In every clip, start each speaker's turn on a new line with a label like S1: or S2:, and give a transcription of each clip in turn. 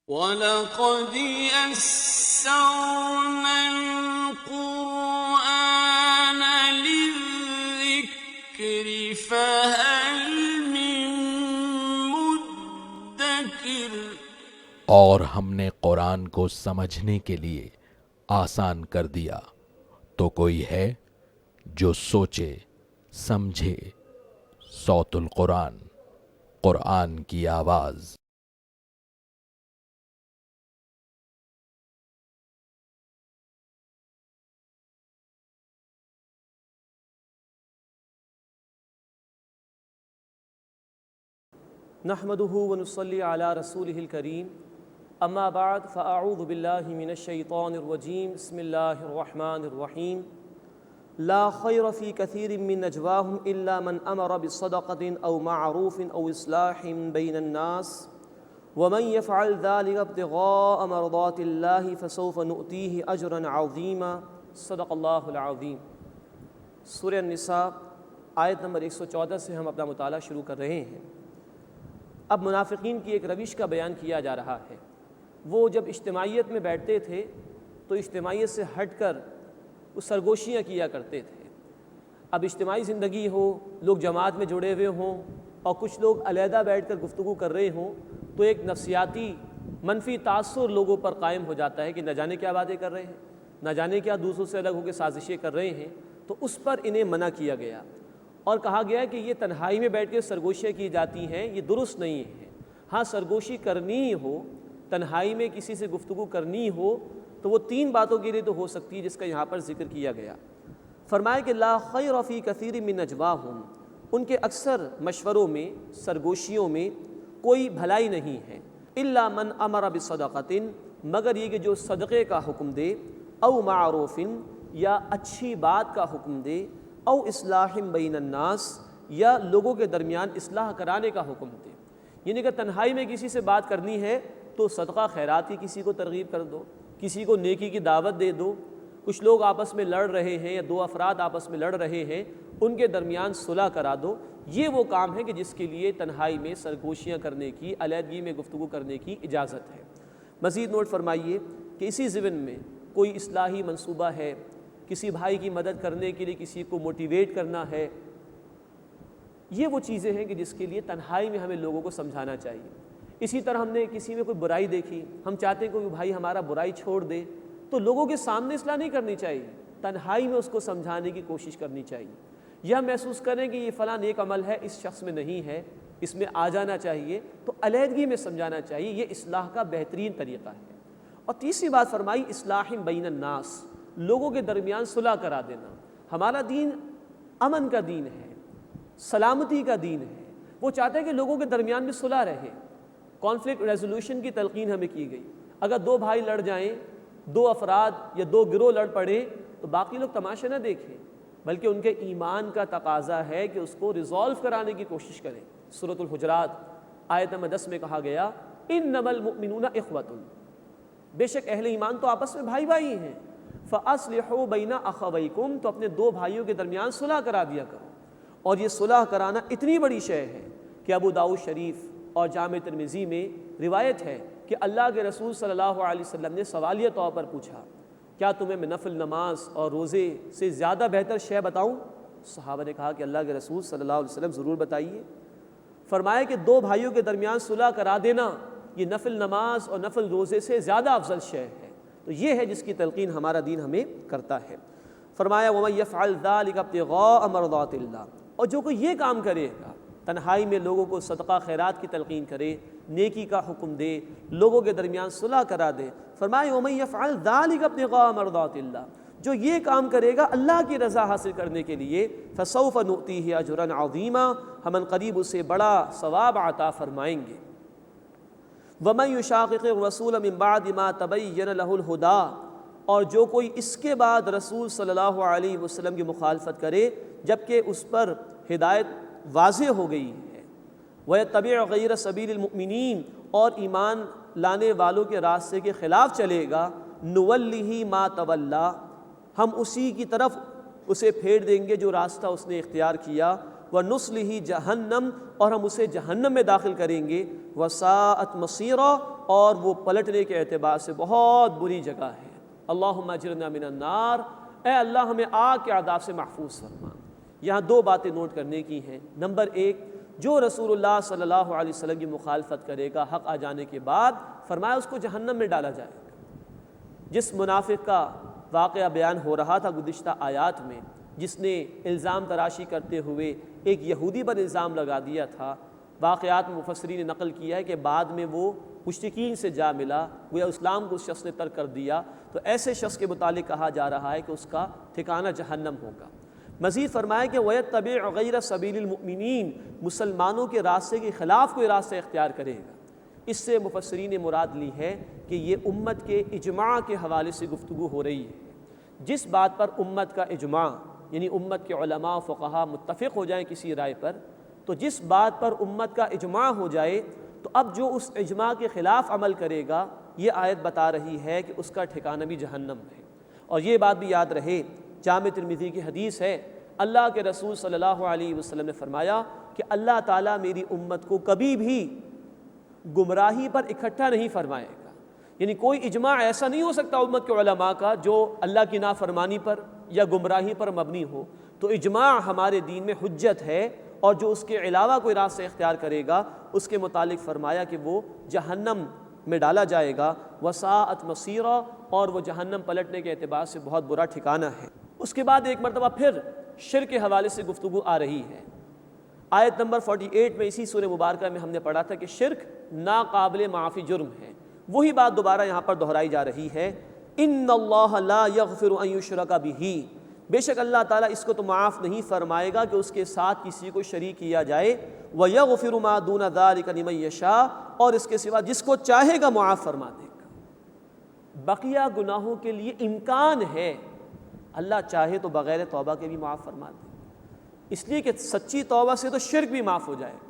S1: وَلَقَدْ يَسَّرْنَا الْقُرْآنَ لِلذِّكْرِ فَهَلْ مِن مُّدَّكِرٍ۔
S2: اور ہم نے قرآن کو سمجھنے کے لیے آسان کر دیا، تو کوئی ہے جو سوچے سمجھے۔ صوت القرآن، قرآن کی آواز۔
S3: نحمده ونصلي على رسوله الكريم اما بعد فاعوذ بالله من الشيطان الرجيم بسم الله الرحمن الرحيم لا خير في كثير من نجواهم الا من امر بصدقة او معروف او اصلاح بين الناس ومن يفعل ذلك ابتغاء مرضات الله فسوف نؤتيه اجرا عظيما صدق الله العظيم۔ سورہ النساء آیت نمبر 114 سے ہم اپنا مطالعہ شروع کر رہے ہیں۔ اب منافقین کی ایک روش کا بیان کیا جا رہا ہے۔ وہ جب اجتماعیت میں بیٹھتے تھے تو اجتماعیت سے ہٹ کر وہ سرگوشیاں کیا کرتے تھے۔ اب اجتماعی زندگی ہو، لوگ جماعت میں جڑے ہوئے ہوں اور کچھ لوگ علیحدہ بیٹھ کر گفتگو کر رہے ہوں تو ایک نفسیاتی منفی تاثر لوگوں پر قائم ہو جاتا ہے کہ نہ جانے کیا باتیں کر رہے ہیں، نہ جانے کیا دوسروں سے الگ ہو کے سازشیں کر رہے ہیں۔ تو اس پر انہیں منع کیا گیا اور کہا گیا کہ یہ تنہائی میں بیٹھ کے سرگوشیاں کی جاتی ہیں، یہ درست نہیں ہے۔ ہاں سرگوشی کرنی ہو، تنہائی میں کسی سے گفتگو کرنی ہو تو وہ 3 باتوں کے لیے تو ہو سکتی ہے جس کا یہاں پر ذکر کیا گیا۔ فرمایا کہ لا خیر فی کثیر من نجواہم، ان کے اکثر مشوروں میں، سرگوشیوں میں کوئی بھلائی نہیں ہے۔ الا من امر بصدقۃ، مگر یہ کہ جو صدقے کا حکم دے، او معروف، یا اچھی بات کا حکم دے، او اصلاح بین الناس، یا لوگوں کے درمیان اصلاح کرانے کا حکم دے۔ یعنی کہ تنہائی میں کسی سے بات کرنی ہے تو صدقہ خیرات کی کسی کو ترغیب کر دو، کسی کو نیکی کی دعوت دے دو۔ کچھ لوگ آپس میں لڑ رہے ہیں یا 2 افراد آپس میں لڑ رہے ہیں، ان کے درمیان صلح کرا دو۔ یہ وہ کام ہے کہ جس کے لیے تنہائی میں سرگوشیاں کرنے کی، علیحدگی میں گفتگو کرنے کی اجازت ہے۔ مزید نوٹ فرمائیے کہ اسی ضمن میں کوئی اصلاحی منصوبہ ہے، کسی بھائی کی مدد کرنے کے لیے کسی کو موٹیویٹ کرنا ہے، یہ وہ چیزیں ہیں کہ جس کے لیے تنہائی میں ہمیں لوگوں کو سمجھانا چاہیے۔ اسی طرح ہم نے کسی میں کوئی برائی دیکھی، ہم چاہتے ہیں کہ بھائی ہمارا برائی چھوڑ دے، تو لوگوں کے سامنے اصلاح نہیں کرنی چاہیے، تنہائی میں اس کو سمجھانے کی کوشش کرنی چاہیے۔ یہ ہم محسوس کریں کہ یہ فلاں نیک عمل ہے، اس شخص میں نہیں ہے، اس میں آ جانا چاہیے، تو علیحدگی میں سمجھانا چاہیے۔ یہ اصلاح کا بہترین طریقہ ہے۔ اور تیسری بات فرمائی اصلاح بین الناس، لوگوں کے درمیان صلح کرا دینا۔ ہمارا دین امن کا دین ہے، سلامتی کا دین ہے۔ وہ چاہتے ہیں کہ لوگوں کے درمیان میں صلح رہے۔ کانفلکٹ ریزولوشن کی تلقین ہمیں کی گئی۔ اگر 2 بھائی لڑ جائیں، 2 افراد یا 2 گروہ لڑ پڑیں تو باقی لوگ تماشا نہ دیکھیں، بلکہ ان کے ایمان کا تقاضا ہے کہ اس کو ریزالو کرانے کی کوشش کریں۔ سورۃ الحجرات آیت نمبر 10 میں کہا گیا انما المؤمنون اخوۃ، بے شک اہل ایمان تو آپس میں بھائی بھائی ہیں۔ فاصلحوا بین اخویکم، تو اپنے 2 بھائیوں کے درمیان صلح کرا دیا کرو۔ اور یہ صلح کرانا اتنی بڑی شے ہے کہ ابو داؤد شریف اور جامع ترمذی میں روایت ہے کہ اللہ کے رسول صلی اللہ علیہ وسلم نے سوالیہ طور پر پوچھا، کیا تمہیں میں نفل نماز اور روزے سے زیادہ بہتر شے بتاؤں؟ صحابہ نے کہا کہ اللہ کے رسول صلی اللہ علیہ وسلم ضرور بتائیے۔ فرمایا کہ 2 بھائیوں کے درمیان صلح کرا دینا یہ نفل نماز اور نفل روزے سے زیادہ افضل شے ہے۔ تو یہ ہے جس کی تلقین ہمارا دین ہمیں کرتا ہے۔ فرمایا وَمَن يَفْعَلْ ذَلِكَ ابْتِغَاءَ مَرْضَاتِ اللَّهِ، اور جو کوئی یہ کام کرے گا، تنہائی میں لوگوں کو صدقہ خیرات کی تلقین کرے، نیکی کا حکم دے، لوگوں کے درمیان صلح کرا دے، فرمایا وَمَن يَفْعَلْ ذَلِكَ ابْتِغَاءَ مَرْضَاتِ اللَّهِ، جو یہ کام کرے گا اللہ کی رضا حاصل کرنے کے لیے، فَسَوْفَ نُؤْتِيهِ أَجْرًا عَظِيمًا، ہم قریب اسے بڑا ثواب عطا فرمائیں گے۔ وَمَن يُشَاقِقِ الرَّسُولَ مِن بَعْدِ مَا تَبَيَّنَ لَهُ الْهُدَىٰ، اور جو کوئی اس کے بعد رسول صلی اللہ علیہ وسلم کی مخالفت کرے جبکہ اس پر ہدایت واضح ہو گئی ہے، وَيَتَّبِعْ غَيْرَ سَبِيلِ الْمُؤْمِنِينَ، اور ایمان لانے والوں کے راستے کے خلاف چلے گا، نُوَلِّهِ مَا تَوَلَّىٰ، ہم اسی کی طرف اسے پھیر دیں گے جو راستہ اس نے اختیار کیا، وَنُصْلِهِ جہنم، اور ہم اسے جہنم میں داخل کریں گے، وَسَاءَتْ مَصِيرًا، اور وہ پلٹنے کے اعتبار سے بہت بری جگہ ہے۔ اللہم اجرنا من النار، اے اللہ ہمیں آگ کے عذاب سے محفوظ فرما۔ یہاں دو باتیں نوٹ کرنے کی ہیں۔ نمبر ایک، جو رسول اللہ صلی اللہ علیہ وسلم کی مخالفت کرے گا حق آ جانے کے بعد، فرمایا اس کو جہنم میں ڈالا جائے گا۔ جس منافق کا واقعہ بیان ہو رہا تھا گزشتہ آیات میں، جس نے الزام تراشی کرتے ہوئے ایک یہودی پر الزام لگا دیا تھا، واقعات میں مفسرین نے نقل کیا ہے کہ بعد میں وہ مشرکین سے جا ملا، گویا اسلام کو اس شخص نے ترک کر دیا، تو ایسے شخص کے متعلق کہا جا رہا ہے کہ اس کا ٹھکانہ جہنم ہوگا۔ مزید فرمایا کہ وَيَتَّبِعُ غَيْرَ سَبِيلِ الْمُؤْمِنِينَ، مسلمانوں کے راستے کے خلاف کوئی راستہ اختیار کرے گا۔ اس سے مفسرین نے مراد لی ہے کہ یہ امت کے اجماع کے حوالے سے گفتگو ہو رہی ہے۔ جس بات پر امت کا اجماع، یعنی امت کے علماء و فقہا متفق ہو جائیں کسی رائے پر، تو جس بات پر امت کا اجماع ہو جائے تو اب جو اس اجماع کے خلاف عمل کرے گا، یہ آیت بتا رہی ہے کہ اس کا ٹھکانہ بھی جہنم ہے۔ اور یہ بات بھی یاد رہے، جامع ترمذی کی حدیث ہے، اللہ کے رسول صلی اللہ علیہ وسلم نے فرمایا کہ اللہ تعالیٰ میری امت کو کبھی بھی گمراہی پر اکٹھا نہیں فرمائے گا، یعنی کوئی اجماع ایسا نہیں ہو سکتا امت کے علماء کا جو اللہ کی نافرمانی پر یا گمراہی پر مبنی ہو۔ تو اجماع ہمارے دین میں حجت ہے، اور جو اس کے علاوہ کوئی راستہ اختیار کرے گا اس کے متعلق فرمایا کہ وہ جہنم میں ڈالا جائے گا، وساءت مصیرا، اور وہ جہنم پلٹنے کے اعتبار سے بہت برا ٹھکانہ ہے۔ اس کے بعد ایک مرتبہ پھر شرک کے حوالے سے گفتگو آ رہی ہے۔ آیت نمبر 48 میں اسی سورہ مبارکہ میں ہم نے پڑھا تھا کہ شرک ناقابل معافی جرم ہے، وہی بات دوبارہ یہاں پر دہرائی جا رہی ہے۔ ان اللہ لا یغفر ان یشرک بہ، بے شک اللہ تعالیٰ اس کو تو معاف نہیں فرمائے گا کہ اس کے ساتھ کسی کو شریک کیا جائے، وَيَغْفِرُ مَا دُونَ ذَلِكَ لِمَن یشاء، اور اس کے سوا جس کو چاہے گا معاف فرما دے گا۔ بقیہ گناہوں کے لیے امکان ہے، اللہ چاہے تو بغیر توبہ کے بھی معاف فرما دے، اس لیے کہ سچی توبہ سے تو شرک بھی معاف ہو جائے گا،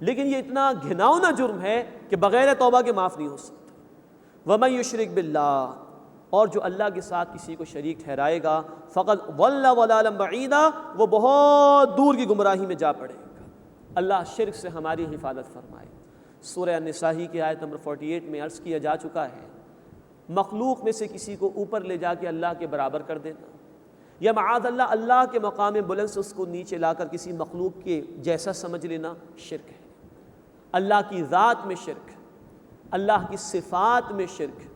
S3: لیکن یہ اتنا گھناؤنا جرم ہے کہ بغیر توبہ کے معاف نہیں ہو سکتا۔ وَمَن یشرک بِاللَّہ، اور جو اللہ کے ساتھ کسی کو شریک ٹھہرائے گا، فقط ضل ضلالا بعیدا، وہ بہت دور کی گمراہی میں جا پڑے گا۔ اللہ شرک سے ہماری حفاظت فرمائے۔ سورہ النساء کی آیت نمبر 48 میں عرض کیا جا چکا ہے، مخلوق میں سے کسی کو اوپر لے جا کے اللہ کے برابر کر دینا، یا معاذ اللہ اللہ کے مقام بلند سے اس کو نیچے لا کر کسی مخلوق کے جیسا سمجھ لینا، شرک ہے۔ اللہ کی ذات میں شرک، اللہ کی صفات میں شرک،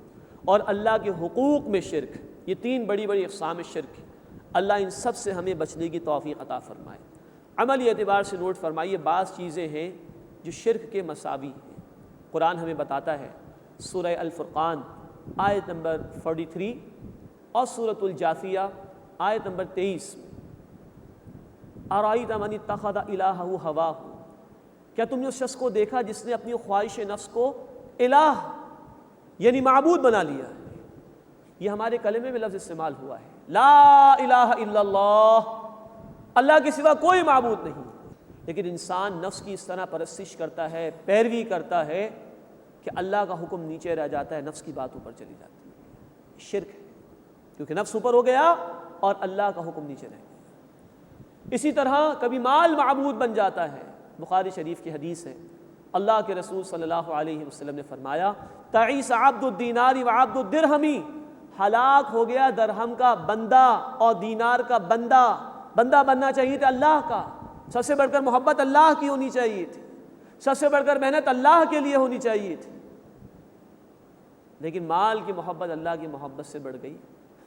S3: اور اللہ کے حقوق میں شرک، یہ تین بڑی بڑی اقسام شرک ہیں۔ اللہ ان سب سے ہمیں بچنے کی توفیق عطا فرمائے۔ عملی اعتبار سے نوٹ فرمائیے، بعض چیزیں ہیں جو شرک کے مساوی ہیں۔ قرآن ہمیں بتاتا ہے، سورہ الفرقان آیت نمبر 43 اور سورۃ الجاثیہ آیت نمبر 23 میں، ارأیت من اتخذ الہہ ہواہ، کیا تم نے اس شخص کو دیکھا جس نے اپنی خواہش نفس کو الہ یعنی معبود بنا لیا ہے؟ یہ ہمارے کلمے میں لفظ استعمال ہوا ہے، لا الہ الا اللہ، اللہ کے سوا کوئی معبود نہیں، لیکن انسان نفس کی اس طرح پرستش کرتا ہے، پیروی کرتا ہے کہ اللہ کا حکم نیچے رہ جاتا ہے، نفس کی بات اوپر چلی جاتی ہے۔ شرک ہے، کیونکہ نفس اوپر ہو گیا اور اللہ کا حکم نیچے رہ گیا۔ اسی طرح کبھی مال معبود بن جاتا ہے، بخاری شریف کی حدیث ہے، اللہ کے رسول صلی اللہ علیہ وسلم نے فرمایا، تعیس عبد الدینار وعبد الدرہم، ہلاک ہو گیا درہم کا بندہ اور دینار کا بندہ۔ بندہ بننا چاہیے تھا اللہ کا، سب سے بڑھ کر محبت اللہ کی ہونی چاہیے تھی، سب سے بڑھ کر محنت اللہ کے لیے ہونی چاہیے تھی، لیکن مال کی محبت اللہ کی محبت سے بڑھ گئی،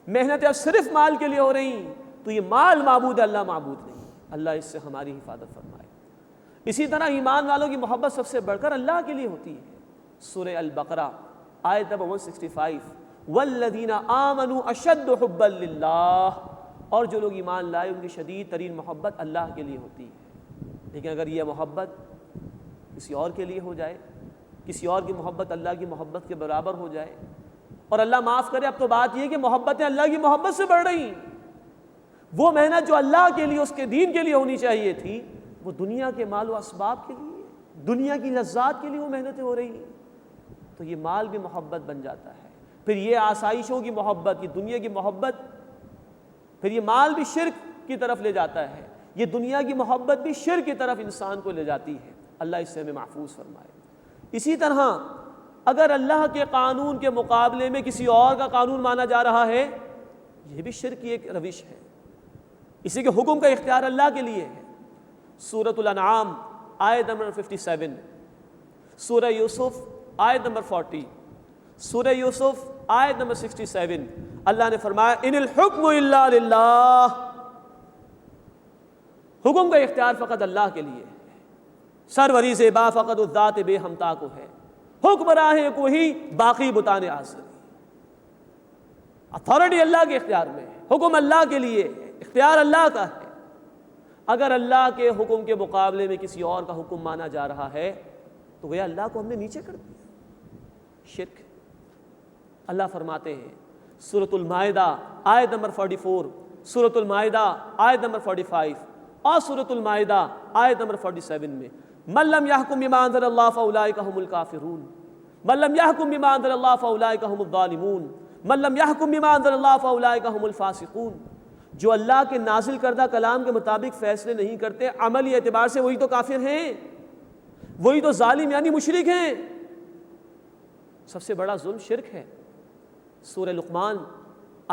S3: محنتیں اب صرف مال کے لیے ہو رہی ہیں، تو یہ مال معبود ہے، اللہ معبود نہیں۔ اللہ اس سے ہماری حفاظت فرمائے۔ اسی طرح ایمان والوں کی محبت سب سے بڑھ کر اللہ کے لیے ہوتی ہے۔ سورہ البقرہ آیت نمبر 165، والذین آمنوا اشد حبا للہ، اور جو لوگ ایمان لائے ان کی شدید ترین محبت اللہ کے لیے ہوتی ہے۔ لیکن اگر یہ محبت کسی اور کے لیے ہو جائے، کسی اور کی محبت اللہ کی محبت کے برابر ہو جائے، اور اللہ معاف کرے، اب تو بات یہ ہے کہ محبتیں اللہ کی محبت سے بڑھ رہی ہیں، وہ محنت جو اللہ کے لیے اس کے دین کے لیے ہونی چاہیے تھی، وہ دنیا کے مال و اسباب کے لیے، دنیا کی لذات کے لیے وہ محنتیں ہو رہی ہیں، تو یہ مال بھی محبت بن جاتا ہے۔ پھر یہ آسائشوں کی محبت، یہ دنیا کی محبت، پھر یہ مال بھی شرک کی طرف لے جاتا ہے۔ یہ دنیا کی محبت بھی شرک کی طرف انسان کو لے جاتی ہے، اللہ اس سے ہمیں محفوظ فرمائے۔ اسی طرح اگر اللہ کے قانون کے مقابلے میں کسی اور کا قانون مانا جا رہا ہے، یہ بھی شرک کی ایک روش ہے۔ اسی کے حکم کا اختیار اللہ کے لیے ہے۔ سورۃ الانعام آیت نمبر 57، سورہ یوسف آیت نمبر 40، سورہ یوسف آیت نمبر 67، اللہ نے فرمایا ان الحکم الا للہ، حکم کا اختیار فقط اللہ کے لیے ہے، سروری زیبا فقط الذات بے ہمتا کو ہے، حکمراں کو ہی باقی بتان آسری، اتھارٹی اللہ کے اختیار میں ہے، حکم اللہ کے لیے ہے، اختیار اللہ کا ہے۔ اگر اللہ کے حکم کے مقابلے میں کسی اور کا حکم مانا جا رہا ہے تو گویا اللہ کو ہم نے نیچے کر دیا، شرک۔ اللہ فرماتے ہیں سورۃ المائدہ آیت نمبر 44، سورۃ المائدہ آیت نمبر 45 اور سورۃ المائدہ آیت نمبر 47 میں من لم يحكم بما انزل الله فاولئك هم الكافرون من لم يحكم بما انزل الله فاولئك هم الظالمون من لم يحكم بما انزل الله فاولئك هم الفاسقون، جو اللہ کے نازل کردہ کلام کے مطابق فیصلے نہیں کرتے عملی اعتبار سے وہی تو کافر ہیں، وہی تو ظالم یعنی مشرک ہیں۔ سب سے بڑا ظلم شرک ہے۔ سورہ لقمان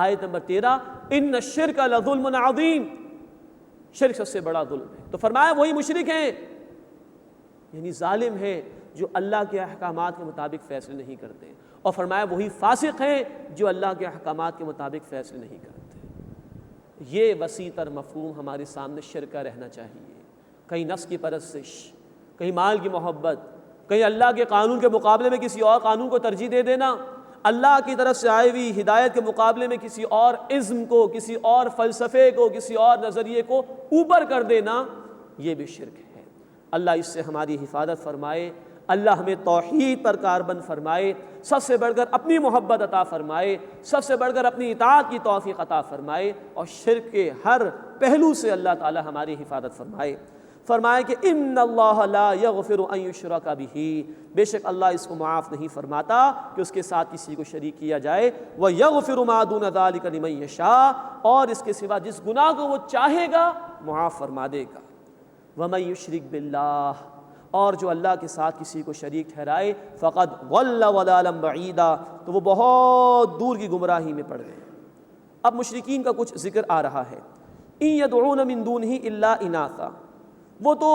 S3: آیت نمبر 13 ان الشرک لظلم عظیم، شرک سب سے بڑا ظلم ہے۔ تو فرمایا وہی مشرک ہیں یعنی ظالم ہیں جو اللہ کے احکامات کے مطابق فیصلے نہیں کرتے، اور فرمایا وہی فاسق ہیں جو اللہ کے احکامات کے مطابق فیصلے نہیں کرتے۔ یہ وسیع تر مفہوم ہمارے سامنے شرک کا رہنا چاہیے۔ کہیں نفس کی پرستش، کہیں مال کی محبت، کہیں اللہ کے قانون کے مقابلے میں کسی اور قانون کو ترجیح دے دینا، اللہ کی طرف سے آئی ہوئی ہدایت کے مقابلے میں کسی اور ازم کو، کسی اور فلسفے کو، کسی اور نظریے کو اوپر کر دینا، یہ بھی شرک ہے۔ اللہ اس سے ہماری حفاظت فرمائے، اللہ ہمیں توحید پر کاربند فرمائے، سب سے بڑھ کر اپنی محبت عطا فرمائے، سب سے بڑھ کر اپنی اطاعت کی توفیق عطا فرمائے، اور شرک کے ہر پہلو سے اللہ تعالی ہماری حفاظت فرمائے۔ فرمائے کہ ان اللہ لا یغفر ان یشرک بہ، بے شک اللہ اس کو معاف نہیں فرماتا کہ اس کے ساتھ کسی کو شریک کیا جائے، ویغفر ما دون ذلک لمن یشاء، اور اس کے سوا جس گناہ کو وہ چاہے گا معاف فرما دے گا۔ ومن یشرک باللہ، اور جو اللہ کے ساتھ کسی کو شریک ٹھہرائے، فقد ضل ضلالا بعیدا، تو وہ بہت دور کی گمراہی میں پڑ گئے۔ اب مشرکین کا کچھ ذکر آ رہا ہے۔ ان یدعون من دونہ الا اناثا، وہ تو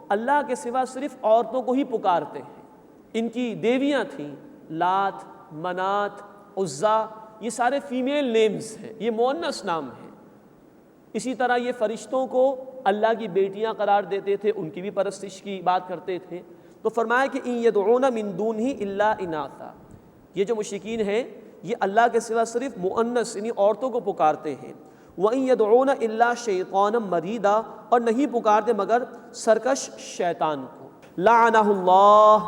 S3: اللہ کے سوا صرف عورتوں کو ہی پکارتے ہیں، ان کی دیویاں تھیں، لات، منات، عزا، یہ سارے فیمیل نیمز ہیں، یہ مؤنث نام ہیں۔ اسی طرح یہ فرشتوں کو اللہ کی بیٹیاں قرار دیتے تھے، ان کی بھی پرستش کی بات کرتے تھے۔ تو فرمایا کہ ان یدعون من دونہ الا اناثا، یہ جو مشرکین ہیں یہ اللہ کے سوا صرف مؤنث یعنی عورتوں کو پکارتے ہیں۔ وَإِن يَدْعُونَ إِلَّا شَيْطَانًا مَرِيدًا، اور نہیں پکارتے مگر سرکش شیطان کو۔ لعنہ اللہ،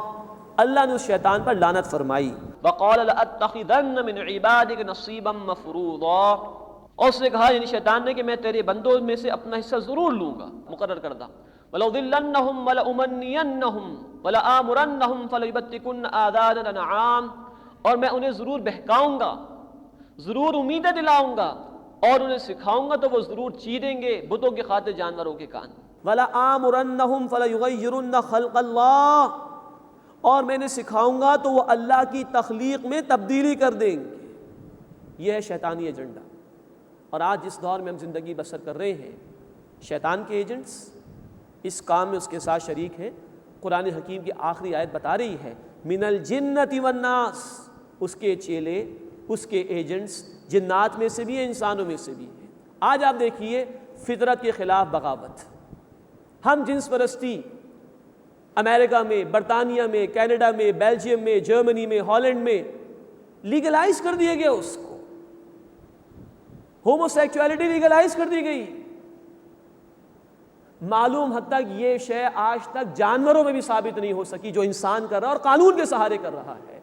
S3: اللہ نے اس شیطان پر لعنت فرمائی۔ وَقَالَ لَأَتَّخِذَنَّ مِنْ عِبَادِكَ نَصِيبًا مَفْرُوضًا، اور اس نے کہا یعنی شیطان نے کہ میں تیرے بندوں میں سے اپنا حصہ ضرور لوں گا مقرر کردہ۔ وَلَأُضِلَّنَّهُمْ وَلَأُمَنِّيَنَّهُمْ وَلَآمُرَنَّهُمْ فَلَيُبَتِّكُنَّ آذَانَ الْأَنْعَامِ، اور میں انہیں ضرور بہکاؤں گا، ضرور امیدیں دلاؤں گا، اور انہیں سکھاؤں گا تو وہ ضرور چیریں گے بتوں کے خاطر جانوروں کے کان۔ وَلَآمُرَنَّهُمْ فَلَيُغَيِّرُنَّ خَلْقَ اللَّهِ، اور میں انہیں سکھاؤں گا تو وہ اللہ کی تخلیق میں تبدیلی کر دیں گے۔ یہ ہے شیطانی ایجنڈا، اور آج جس دور میں ہم زندگی بسر کر رہے ہیں، شیطان کے ایجنٹس اس کام میں اس کے ساتھ شریک ہیں۔ قرآن حکیم کی آخری آیت بتا رہی ہے من الجنۃ والناس، اس کے چیلے، اس کے ایجنٹس جنات میں سے بھی ہیں، انسانوں میں سے بھی ہیں۔ آج آپ دیکھیے فطرت کے خلاف بغاوت، ہم جنس پرستی امریکہ میں، برطانیہ میں، کینیڈا میں، بیلجیم میں، جرمنی میں، ہالینڈ میں لیگلائز کر دیا گیا، اس کو ہومو سیکچولیٹی لیگلائز کر دی گئی۔ معلوم حد تک یہ شے آج تک جانوروں میں بھی ثابت نہیں ہو سکی جو انسان کر رہا ہے اور قانون کے سہارے کر رہا ہے۔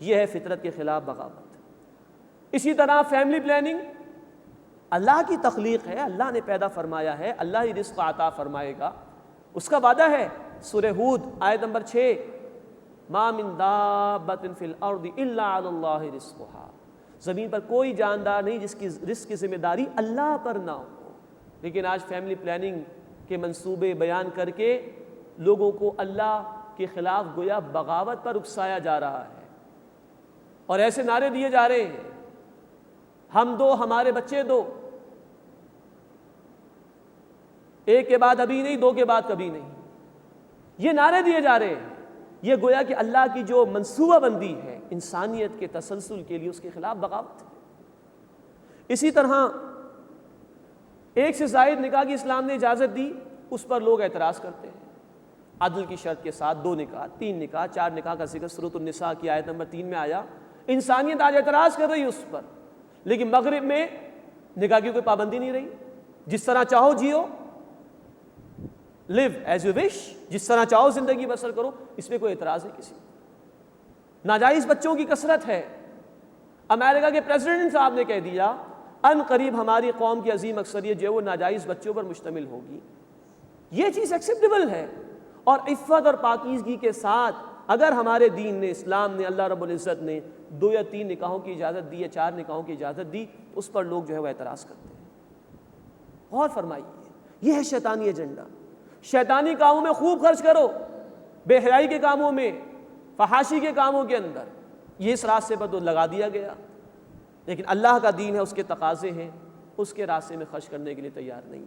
S3: یہ ہے فطرت کے خلاف بغاوت۔ اسی طرح فیملی پلاننگ اللہ کی تخلیق ہے، اللہ نے پیدا فرمایا ہے، اللہ ہی رزق عطا فرمائے گا، اس کا وعدہ ہے۔ سورہ ہود آیت نمبر 6 ما من دابۃ فی الارض الا علی اللہ رزقها، زمین پر کوئی جاندار نہیں جس کی رزق کی ذمہ داری اللہ پر نہ ہو۔ لیکن آج فیملی پلاننگ کے منصوبے بیان کر کے لوگوں کو اللہ کے خلاف گویا بغاوت پر اکسایا جا رہا ہے، اور ایسے نعرے دیے جا رہے ہیں، ہم دو، ہمارے بچے دو، ایک کے بعد ابھی نہیں، دو کے بعد کبھی نہیں، یہ نعرے دیے جا رہے ہیں۔ یہ گویا کہ اللہ کی جو منصوبہ بندی ہے انسانیت کے تسلسل کے لیے، اس کے خلاف بغاوت ہے۔ اسی طرح ایک سے زائد نکاح کی اسلام نے اجازت دی، اس پر لوگ اعتراض کرتے ہیں۔ عدل کی شرط کے ساتھ 2 نکاح، 3 نکاح، 4 نکاح کا ذکر سورۃ النساء کی آیت نمبر 3 میں آیا۔ انسانیت آج اعتراض کر رہی ہے اس پر، لیکن مغرب میں نکاح کی کوئی پابندی نہیں رہی، جس طرح چاہو Jio, live as you wish، جس طرح چاہو زندگی بسر کرو، اس میں کوئی اعتراض نہیں کسی۔ ناجائز بچوں کی کثرت ہے۔ امریکہ کے پریزیڈنٹ صاحب نے کہہ دیا ان قریب ہماری قوم کی عظیم اکثریت جو ہے وہ ناجائز بچوں پر مشتمل ہوگی۔ یہ چیز ایکسیپٹیبل ہے، اور عفت اور پاکیزگی کے ساتھ اگر ہمارے دین نے، اسلام نے، اللہ رب العزت نے 2 یا 3 نکاحوں کی اجازت دی ہے، 4 نکاحوں کی اجازت دی، اس پر لوگ جو ہے وہ اعتراض کرتے ہیں۔ غور فرمائیے، یہ ہے شیطانی ایجنڈا۔ شیطانی کاموں میں خوب خرچ کرو، بے حیائی کے کاموں میں، فحاشی کے کاموں کے اندر، یہ اس راستے پر تو لگا دیا گیا، لیکن اللہ کا دین ہے، اس کے تقاضے ہیں، اس کے راستے میں خرچ کرنے کے لیے تیار نہیں۔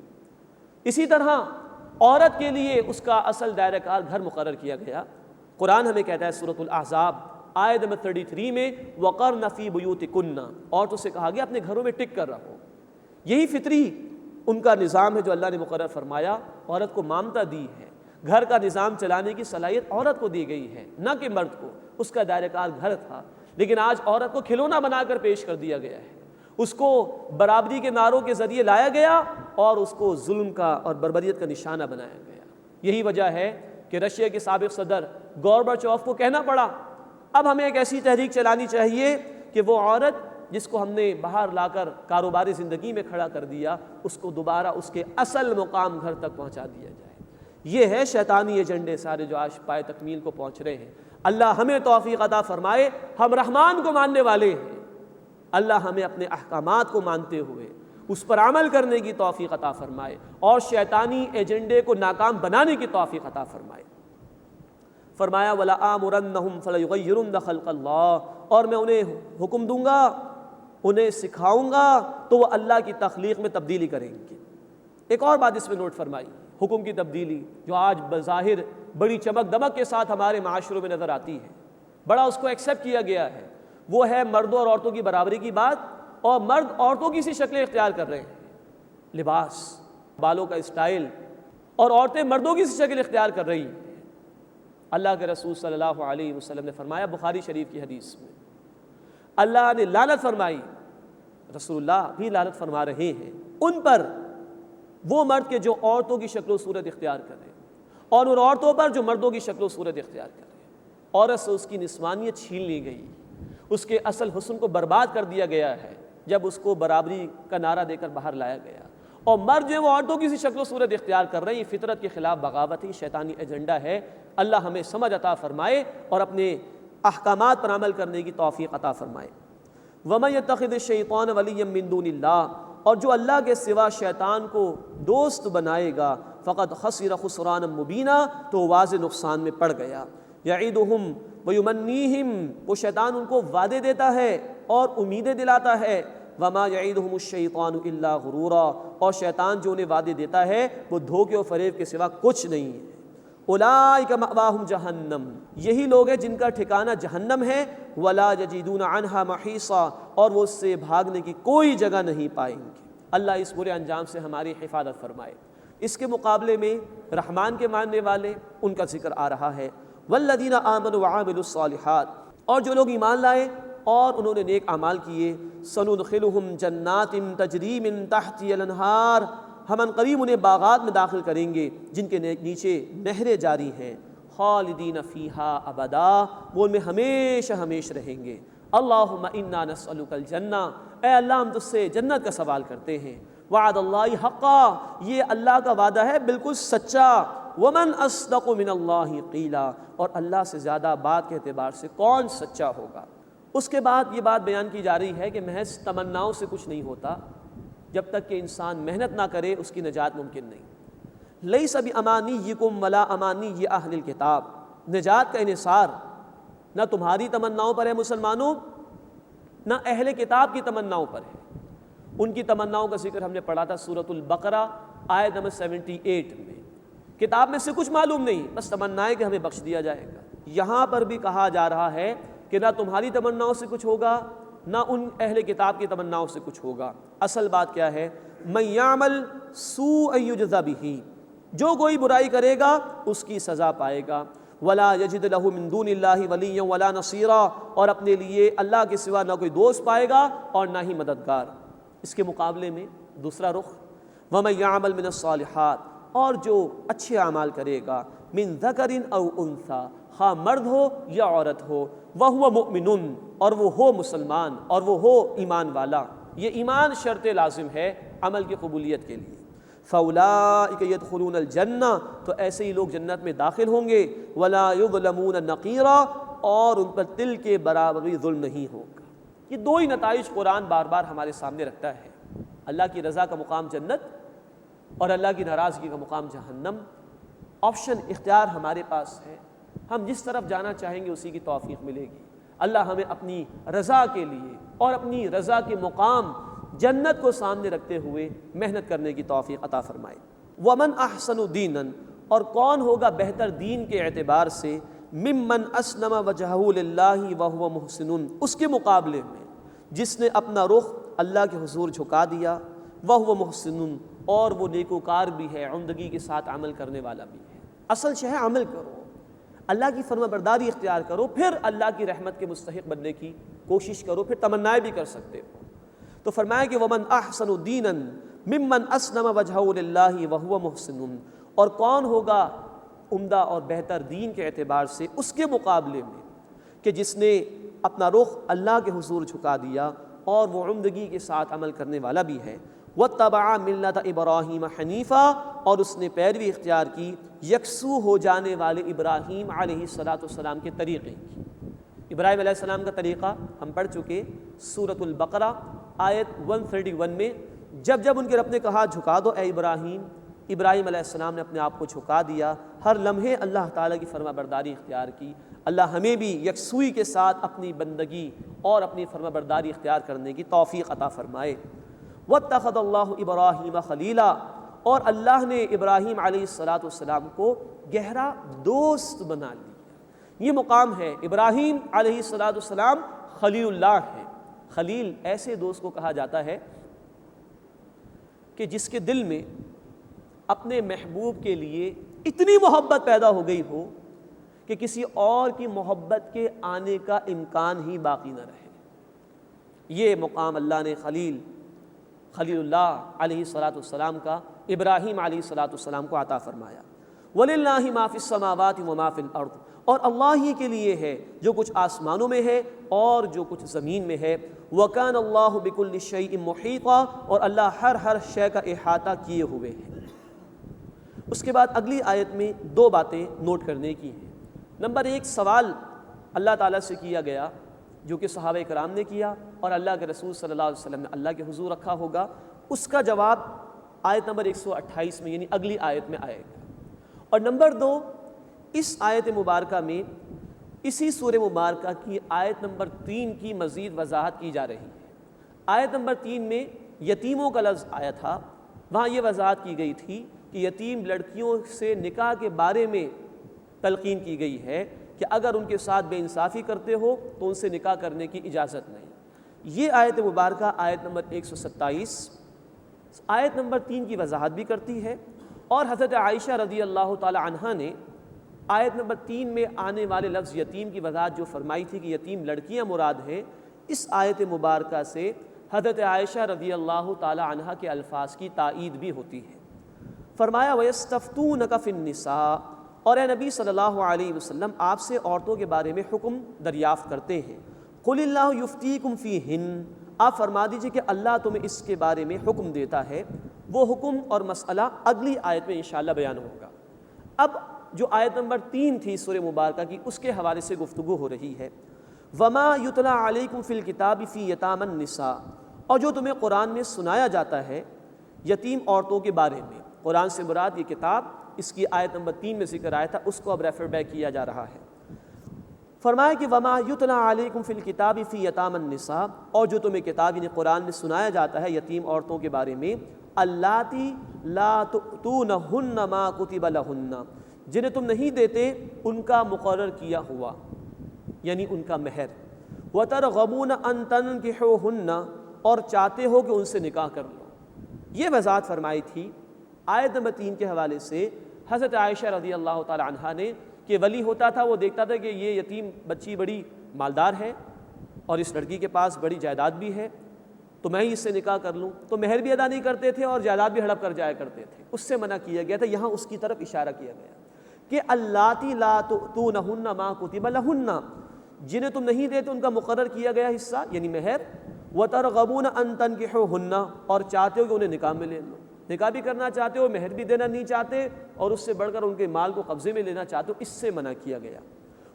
S3: اسی طرح عورت کے لیے اس کا اصل دائرہ کار گھر مقرر کیا گیا۔ قرآن ہمیں کہتا ہے سورۃ الاحزاب آیت نمبر 33 میں وَقَرْنَ فِي بُيُوتِكُنَّ، عورتوں سے کہا گیا اپنے گھروں میں ٹک کر رہو۔ یہی فطری ان کا نظام ہے جو اللہ نے مقرر فرمایا، عورت کو مامتا دی ہے، گھر کا نظام چلانے کی صلاحیت عورت کو دی گئی ہے، نہ کہ مرد کو، اس کا دائرہ کار گھر تھا، لیکن آج عورت کو کھلونا بنا کر پیش کر دیا گیا ہے، اس کو برابری کے نعروں کے ذریعے لایا گیا اور اس کو ظلم کا اور بربریت کا نشانہ بنایا گیا۔ یہی وجہ ہے کہ رشیا کے سابق صدر گورباچوف کو کہنا پڑا اب ہمیں ایک ایسی تحریک چلانی چاہیے کہ وہ عورت جس کو ہم نے باہر لا کر کاروباری زندگی میں کھڑا کر دیا، اس کو دوبارہ اس کے اصل مقام گھر تک پہنچا دیا جائے۔ یہ ہے شیطانی ایجنڈے سارے جو آج پائے تکمیل کو پہنچ رہے ہیں۔ اللہ ہمیں توفیق عطا فرمائے، ہم رحمان کو ماننے والے ہیں، اللہ ہمیں اپنے احکامات کو مانتے ہوئے اس پر عمل کرنے کی توفیق عطا فرمائے اور شیطانی ایجنڈے کو ناکام بنانے کی توفیق عطا فرمائے۔ فرمایا وَلَآمُرَنَّهُمْ فَلَيُغَيِّرُنَّ خَلْقَ اللَّهِ، اور میں انہیں حکم دوں گا، انہیں سکھاؤں گا تو وہ اللہ کی تخلیق میں تبدیلی کریں گے۔ ایک اور بات اس میں نوٹ فرمائی، حکم کی تبدیلی جو آج بظاہر بڑی چمک دمک کے ساتھ ہمارے معاشروں میں نظر آتی ہے، بڑا اس کو ایکسیپٹ کیا گیا ہے، وہ ہے مردوں اور عورتوں کی برابری کی بات، اور مرد عورتوں کی سی شکلیں اختیار کر رہے ہیں، لباس، بالوں کا اسٹائل، اور عورتیں مردوں کی سی شکل اختیار کر رہی ہیں۔ اللہ کے رسول صلی اللہ علیہ وسلم نے فرمایا بخاری شریف کی حدیث میں، اللہ نے لعنت فرمائی، رسول اللہ بھی لعنت فرما رہے ہیں ان پر، وہ مرد کے جو عورتوں کی شکل و صورت اختیار کر رہے ہیں، اور ان عورتوں پر جو مردوں کی شکل و صورت اختیار کر رہے ہیں۔ عورت سے اس کی نسوانیت چھین لی گئی، اس کے اصل حسن کو برباد کر دیا گیا ہے جب اس کو برابری کا نعرہ دے کر باہر لایا گیا، اور مرد جو ہے وہ عورتوں کی سی شکل و صورت اختیار کر رہے ہیں۔ یہ فطرت کے خلاف بغاوت ہے، شیطانی ایجنڈا ہے۔ اللہ ہمیں سمجھ عطا فرمائے اور اپنے احکامات پر عمل کرنے کی توفیق عطا فرمائے۔ وَمَن يَتَّخِذِ الشَّيْطَانَ وَلِيًّا مِّن دُونِ اللَّهِ، اور جو اللہ کے سوا شیطان کو دوست بنائے گا، فقد خسر خسرانا مبینا، تو واضح نقصان میں پڑ گیا۔ یعیدہم ویمنیہم، وہ شیطان ان کو وعدے دیتا ہے اور امیدیں دلاتا ہے۔ وما یعیدہم الشیطان الا غرورا، اور شیطان جو انہیں وعدے دیتا ہے وہ دھوکے و فریب کے سوا کچھ نہیں ہے۔ اولئک مأواہم جہنم، یہی لوگ ہیں جن کا ٹھکانہ جہنم ہے۔ ولا یجدون عنہا محیصا، اور وہ اس سے بھاگنے کی کوئی جگہ نہیں پائیں گے۔ اللہ اس برے انجام سے ہماری حفاظت فرمائے۔ اس کے مقابلے میں رحمان کے ماننے والے، ان کا ذکر آ رہا ہے، والذین آمنوا وعملوا الصالحات، اور جو لوگ ایمان لائے اور انہوں نے نیک اعمال کیے، سندخلہم جنات تجری من تحتہا الانہار، ہم ان قریب انہیں باغات میں داخل کریں گے جن کے نیچے نہریں جاری ہیں، خالدین فیہا ابدا، وہ ان میں ہمیشہ ہمیشہ رہیں گے۔ اللہم انا نسألک الجنہ، اے اللہ ہم تجھ سے جنت کا سوال کرتے ہیں۔ وعد اللہ حقا، یہ اللہ کا وعدہ ہے بالکل سچا۔ ومن اصدق من اللہ قیلا، اور اللہ سے زیادہ بات کے اعتبار سے کون سچا ہوگا۔ اس کے بعد یہ بات بیان کی جا رہی ہے کہ محض تمناؤں سے کچھ نہیں ہوتا، جب تک کہ انسان محنت نہ کرے اس کی نجات ممکن نہیں۔ لیس بامانیکم ولا امانی اہل الکتاب، نجات کا انحصار نہ تمہاری تمناؤں پر ہے مسلمانوں، نہ اہل کتاب کی تمناؤں پر ہے۔ ان کی تمناؤں کا ذکر ہم نے پڑھا تھا سورۃ البقرہ آیت نمبر 78 میں۔ کتاب میں سے کچھ معلوم نہیں، بس تمنا ہے کہ ہمیں بخش دیا جائے گا۔ یہاں پر بھی کہا جا رہا ہے کہ نہ تمہاری تمناؤں سے کچھ ہوگا، نہ ان اہل کتاب کی تمناؤں سے کچھ ہوگا۔ اصل بات کیا ہے؟ من یعمل سوءا یجز بہ، جو کوئی برائی کرے گا اس کی سزا پائے گا۔ ولا یجد لہ من دون اللہ ولیا ولا نصیرا، اور اپنے لیے اللہ کے سوا نہ کوئی دوست پائے گا اور نہ ہی مددگار۔ اس کے مقابلے میں دوسرا رخ، ومن یعمل من الصالحات، اور جو اچھے اعمال کرے گا، من ذکر او انثی، خواہ مرد ہو یا عورت ہو، وہو مؤمن، اور وہ ہو مسلمان اور وہ ہو ایمان والا۔ یہ ایمان شرط لازم ہے عمل کی قبولیت کے لیے۔ فاولئک یدخلون الجنہ، تو ایسے ہی لوگ جنت میں داخل ہوں گے۔ ولا یظلمون نقیرا، اور ان پر تل کے برابر بھی ظلم نہیں ہوگا۔ یہ دو ہی نتائج قرآن بار بار ہمارے سامنے رکھتا ہے، اللہ کی رضا کا مقام جنت اور اللہ کی ناراضگی کا مقام جہنم۔ آپشن اختیار ہمارے پاس ہے، ہم جس طرف جانا چاہیں گے اسی کی توفیق ملے گی۔ اللہ ہمیں اپنی رضا کے لیے اور اپنی رضا کے مقام جنت کو سامنے رکھتے ہوئے محنت کرنے کی توفیق عطا فرمائے۔ ومن احسن دینا، اور کون ہوگا بہتر دین کے اعتبار سے، ممن اسلم وجہہ للہ وہو محسن، اس کے مقابلے میں جس نے اپنا رخ اللہ کے حضور جھکا دیا، وہو محسن، اور وہ نیکوکار بھی ہے، عمدگی کے ساتھ عمل کرنے والا بھی ہے۔ اصل شے ہے عمل کرو، اللہ کی فرما برداری اختیار کرو، پھر اللہ کی رحمت کے مستحق بننے کی کوشش کرو، پھر تمنائیں بھی کر سکتے ہو۔ تو فرمایا کہ ومن احسن دینا ممن اسلم وجہہ للہ وہو محسن، اور کون ہوگا عمدہ اور بہتر دین کے اعتبار سے اس کے مقابلے میں کہ جس نے اپنا رخ اللہ کے حضور جھکا دیا اور وہ عمدگی کے ساتھ عمل کرنے والا بھی ہے۔ واتبع ملت ابراہیم حنیفا، اور اس نے پیروی اختیار کی یکسو ہو جانے والے ابراہیم علیہ السلام کے طریقے کی۔ ابراہیم علیہ السلام کا طریقہ ہم پڑھ چکے سورۃ البقرہ آیت 131 میں، جب جب ان کے رب نے کہا جھکا دو اے ابراہیم، ابراہیم علیہ السلام نے اپنے آپ کو جھکا دیا، ہر لمحے اللہ تعالیٰ کی فرما برداری اختیار کی۔ اللہ ہمیں بھی یکسوئی کے ساتھ اپنی بندگی اور اپنی فرما برداری اختیار کرنے کی توفیق عطا فرمائے۔ واتخذ اللہ ابراہیم خلیلا، اور اللہ نے ابراہیم علیہ السلام کو گہرا دوست بنا لیا۔ یہ مقام ہے، ابراہیم علیہ السلام خلیل اللہ ہے۔ خلیل ایسے دوست کو کہا جاتا ہے کہ جس کے دل میں اپنے محبوب کے لیے اتنی محبت پیدا ہو گئی ہو کہ کسی اور کی محبت کے آنے کا امکان ہی باقی نہ رہے۔ یہ مقام اللہ نے خلیل اللہ علیہ السلام کا ابراہیم علیہ السلام کو عطا فرمایا۔ وَلِلَّهِ مَا فِي السَّمَاوَاتِ وَمَا فِي الْأَرْضِ، اور اللہ ہی کے لیے ہے جو کچھ آسمانوں میں ہے اور جو کچھ زمین میں ہے۔ وَكَانَ اللَّهُ بِكُلِّ شَيْءٍ مُحِيطًا، اور اللہ ہر شے کا احاطہ کیے ہوئے ہے۔ اس کے بعد اگلی آیت میں دو باتیں نوٹ کرنے کی ہیں۔ نمبر ایک، سوال اللہ تعالیٰ سے کیا گیا جو کہ صحابہ کرام نے کیا اور اللہ کے رسول صلی اللہ علیہ وسلم نے اللہ کے حضور رکھا ہوگا، اس کا جواب آیت نمبر 128 میں یعنی اگلی آیت میں آئے گا۔ اور نمبر دو، اس آیت مبارکہ میں اسی سورہ مبارکہ کی آیت نمبر 3 کی مزید وضاحت کی جا رہی ہے۔ آیت نمبر 3 میں یتیموں کا لفظ آیا تھا، وہاں یہ وضاحت کی گئی تھی کہ یتیم لڑکیوں سے نکاح کے بارے میں تلقین کی گئی ہے کہ اگر ان کے ساتھ بے انصافی کرتے ہو تو ان سے نکاح کرنے کی اجازت نہیں۔ یہ آیت مبارکہ آیت نمبر 127 آیت نمبر 3 کی وضاحت بھی کرتی ہے، اور حضرت عائشہ رضی اللہ تعالی عنہا نے آیت نمبر 3 میں آنے والے لفظ یتیم کی وضاحت جو فرمائی تھی کہ یتیم لڑکیاں مراد ہیں، اس آیت مبارکہ سے حضرت عائشہ رضی اللہ تعالی عنہا کے الفاظ کی تائید بھی ہوتی ہے۔ فرمایا وَيَسْتَفْتُونَكَ فِي النِّسَاءِ، اور اے نبی صلی اللہ علیہ وسلم آپ سے عورتوں کے بارے میں حکم دریافت کرتے ہیں۔ قُلِ اللَّهُ يُفْتِيكُمْ فِيهِنَّ، آپ فرما دیجئے کہ اللہ تمہیں اس کے بارے میں حکم دیتا ہے۔ وہ حکم اور مسئلہ اگلی آیت میں انشاءاللہ بیان ہوگا۔ اب جو آیت نمبر 3 تھی سورہ مبارکہ کی، اس کے حوالے سے گفتگو ہو رہی ہے۔ وَمَا يُتْلَى عَلَيْكُمْ فِي الْكِتَابِ فِي يَتَامَى النِّسَاءِ، اور جو تمہیں قرآن میں سنایا جاتا ہے یتیم عورتوں کے بارے میں۔ قرآن سے مراد یہ کتاب، اس کی آیت نمبر 3 میں ذکر آیا تھا، اس کو اب ریفر بیک کیا جا رہا ہے۔ فرمایا کہ وما یتلا علیکم فی الکتاب فی یتامی النساء، اور جو تمہیں کتاب یعنی قرآن میں سنایا جاتا ہے یتیم عورتوں کے بارے میں، اللاتی لا تؤتونہن ما کتب لہن، جنہیں تم نہیں دیتے ان کا مقرر کیا ہوا یعنی ان کا مہر، وترغبون ان تنکحوہن، اور چاہتے ہو کہ ان سے نکاح کر لو۔ یہ وضاحت فرمائی تھی آیت نمبر 3 کے حوالے سے حضرت عائشہ رضی اللہ تعالی عنہا نے، کہ ولی ہوتا تھا وہ دیکھتا تھا کہ یہ یتیم بچی بڑی مالدار ہے اور اس لڑکی کے پاس بڑی جائیداد بھی ہے، تو میں ہی اس سے نکاح کر لوں، تو مہر بھی ادا نہیں کرتے تھے اور جائیداد بھی ہڑپ کر جایا کرتے تھے، اس سے منع کیا گیا تھا۔ یہاں اس کی طرف اشارہ کیا گیا کہ اللاتی لا تؤتونہن ما کتب لہن، جنہیں تم نہیں دیتے ان کا مقرر کیا گیا حصہ یعنی مہر، وترغبون ان تنکحوہن، اور چاہتے ہو کہ انہیں نکاح میں لے لو، نکاح بھی کرنا چاہتے ہو، مہر بھی دینا نہیں چاہتے اور اس سے بڑھ کر ان کے مال کو قبضے میں لینا چاہتے ہو، اس سے منع کیا گیا۔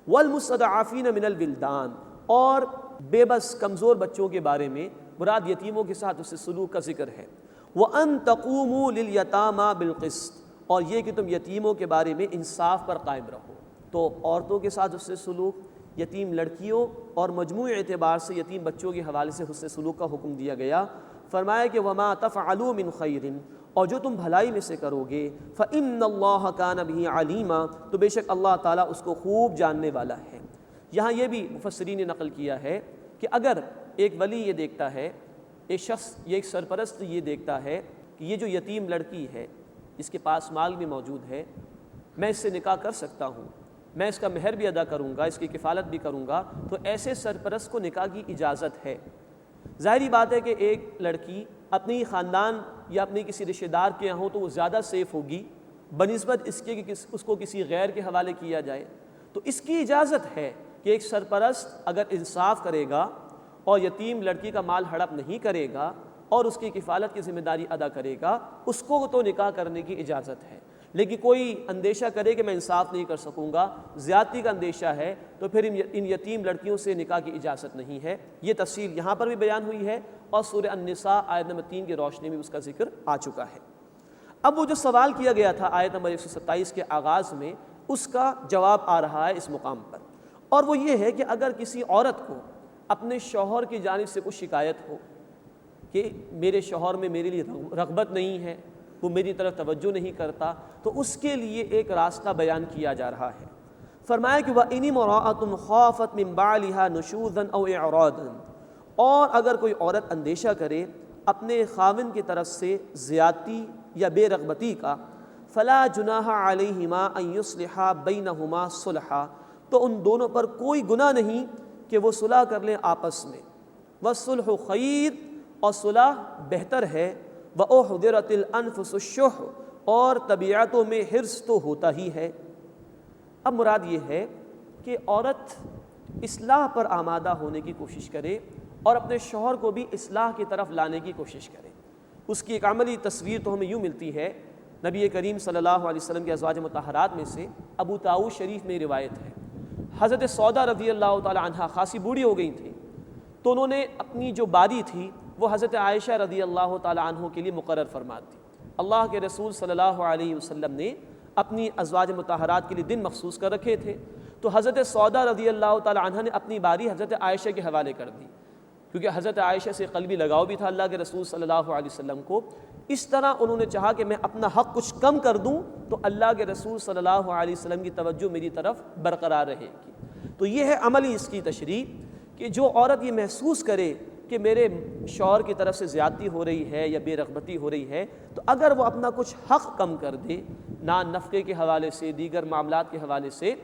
S3: والمستضعفین من الولدان، اور بے بس کمزور بچوں کے بارے میں مراد یتیموں کے ساتھ اس سے سلوک کا ذکر ہے۔ وَأَن تَقُومُوا لِلْيَتَامَى بِالْقِسْطِ، اور یہ کہ تم یتیموں کے بارے میں انصاف پر قائم رہو۔ تو عورتوں کے ساتھ اس سے سلوک، یتیم لڑکیوں اور مجموعی اعتبار سے یتیم بچوں کے حوالے سے حسن سلوک کا حکم دیا گیا۔ فرمایا کہ وَمَا تَفْعَلُوا مِنْ خَيْرٍ، اور جو تم بھلائی میں سے کرو گے، فَإِنَّ اللَّهَ كَانَ بِهِ عَلِيمًا، تو بے شک اللہ تعالیٰ اس کو خوب جاننے والا ہے۔ یہاں یہ بھی مفسرین نے نقل کیا ہے کہ اگر ایک ولی یہ دیکھتا ہے، ایک شخص، یہ ایک سرپرست یہ دیکھتا ہے کہ یہ جو یتیم لڑکی ہے اس کے پاس مال بھی موجود ہے، میں اس سے نکاح کر سکتا ہوں، میں اس کا مہر بھی ادا کروں گا، اس کی کفالت بھی کروں گا، تو ایسے سرپرست کو نکاح کی اجازت ہے۔ ظاہری بات ہے کہ ایک لڑکی اپنی خاندان یا اپنی کسی رشتہ دار کے یہاں ہو تو وہ زیادہ سیف ہوگی بنسبت اس کے کہ اس کو کسی غیر کے حوالے کیا جائے، تو اس کی اجازت ہے کہ ایک سرپرست اگر انصاف کرے گا اور یتیم لڑکی کا مال ہڑپ نہیں کرے گا اور اس کی کفالت کی ذمہ داری ادا کرے گا، اس کو تو نکاح کرنے کی اجازت ہے۔ لیکن کوئی اندیشہ کرے کہ میں انصاف نہیں کر سکوں گا، زیادتی کا اندیشہ ہے، تو پھر ان یتیم لڑکیوں سے نکاح کی اجازت نہیں ہے۔ یہ تفصیل یہاں پر بھی بیان ہوئی ہے اور سورہ النساء آیت نمبر 3 کی روشنی میں اس کا ذکر آ چکا ہے۔ اب وہ جو سوال کیا گیا تھا آیت نمبر 127 کے آغاز میں، اس کا جواب آ رہا ہے اس مقام پر، اور وہ یہ ہے کہ اگر کسی عورت کو اپنے شوہر کی جانب سے کچھ شکایت ہو کہ میرے شوہر میں میرے لیے رغبت نہیں ہے، وہ میری طرف توجہ نہیں کرتا، تو اس کے لیے ایک راستہ بیان کیا جا رہا ہے۔ فرمایا کہ وَإِنِ امْرَأَةٌ خَافَتْ مِنْ بَعْلِهَا نُشُوزًا أَوْ إِعْرَاضًا، اور اگر کوئی عورت اندیشہ کرے اپنے خاوند کی طرف سے زیادتی یا بے رغبتی کا، فَلَا جُنَاحَ عَلَيْهِمَا أَن يُصْلِحَا بَيْنَهُمَا صُلْحًا، تو ان دونوں پر کوئی گناہ نہیں کہ وہ صلح کر لیں آپس میں۔ وَالصُّلْحُ خَيْرٌ، اور صلح بہتر ہے۔ وَأُحْضِرَتِ الْأَنفُسُ الشُّحَّ، اور طبیعتوں میں حرص تو ہوتا ہی ہے۔ اب مراد یہ ہے کہ عورت اصلاح پر آمادہ ہونے کی کوشش کرے اور اپنے شوہر کو بھی اصلاح کی طرف لانے کی کوشش کرے۔ اس کی ایک عملی تصویر تو ہمیں یوں ملتی ہے، نبی کریم صلی اللہ علیہ وسلم کے ازواج مطہرات میں سے ابو طاؤس شریف میں روایت ہے، حضرت سودا رضی اللہ تعالی عنہا خاصی بوڑھی ہو گئی تھیں، تو انہوں نے اپنی جو باری تھی وہ حضرت عائشہ رضی اللہ تعالی عنہ کے لیے مقرر فرما دی۔ اللہ کے رسول صلی اللہ علیہ وسلم نے اپنی ازواج مطہرات کے لیے دن مخصوص کر رکھے تھے، تو حضرت سودا رضی اللہ تعالی عنہ نے اپنی باری حضرت عائشہ کے حوالے کر دی، کیونکہ حضرت عائشہ سے قلبی لگاؤ بھی تھا اللہ کے رسول صلی اللہ علیہ وسلم کو۔ اس طرح انہوں نے چاہا کہ میں اپنا حق کچھ کم کر دوں تو اللہ کے رسول صلی اللہ علیہ وسلم کی توجہ میری طرف برقرار رہے گی۔ تو یہ ہے عملی اس کی تشریح کہ جو عورت یہ محسوس کرے کہ میرے شوہر کی طرف سے زیادتی ہو رہی ہے یا بے رغبتی ہو رہی ہے، تو اگر وہ اپنا کچھ حق کم کر دے نان نفقے کے حوالے سے، دیگر معاملات کے حوالے سے،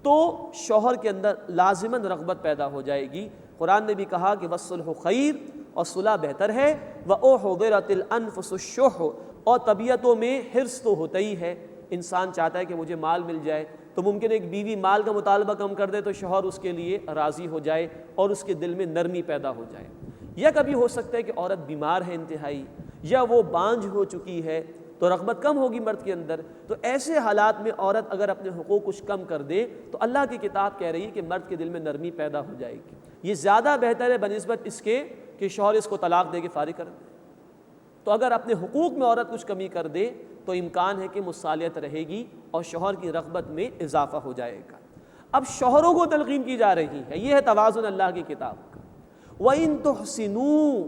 S3: تو شوہر کے اندر لازماً رغبت پیدا ہو جائے گی۔ قرآن نے بھی کہا کہ وَالصُّلْحُ خَيْرٌ، اور صلح بہتر ہے۔ وَأُحْضِرَتِ الْأَنفُسُ الشُّحَّ، اور طبیعتوں میں حرص تو ہوتا ہی ہے، انسان چاہتا ہے کہ مجھے مال مل جائے، تو ممکن ایک بیوی مال کا مطالبہ کم کر دے تو شوہر اس کے لیے راضی ہو جائے اور اس کے دل میں نرمی پیدا ہو جائے۔ یا کبھی ہو سکتا ہے کہ عورت بیمار ہے انتہائی، یا وہ بانجھ ہو چکی ہے تو رغبت کم ہوگی مرد کے اندر، تو ایسے حالات میں عورت اگر اپنے حقوق کچھ کم کر دے تو اللہ کی کتاب کہہ رہی ہے کہ مرد کے دل میں نرمی پیدا ہو جائے گی۔ یہ زیادہ بہتر ہے بنسبت اس کے کہ شوہر اس کو طلاق دے کے فارغ کر دے. تو اگر اپنے حقوق میں عورت کچھ کمی کر دے تو امکان ہے کہ مصالحت رہے گی اور شوہر کی رغبت میں اضافہ ہو جائے گا. اب شوہروں کو تلقین کی جا رہی ہے، یہ ہے توازن اللہ کی کتاب کا. وَإِن تُحْسِنُوا،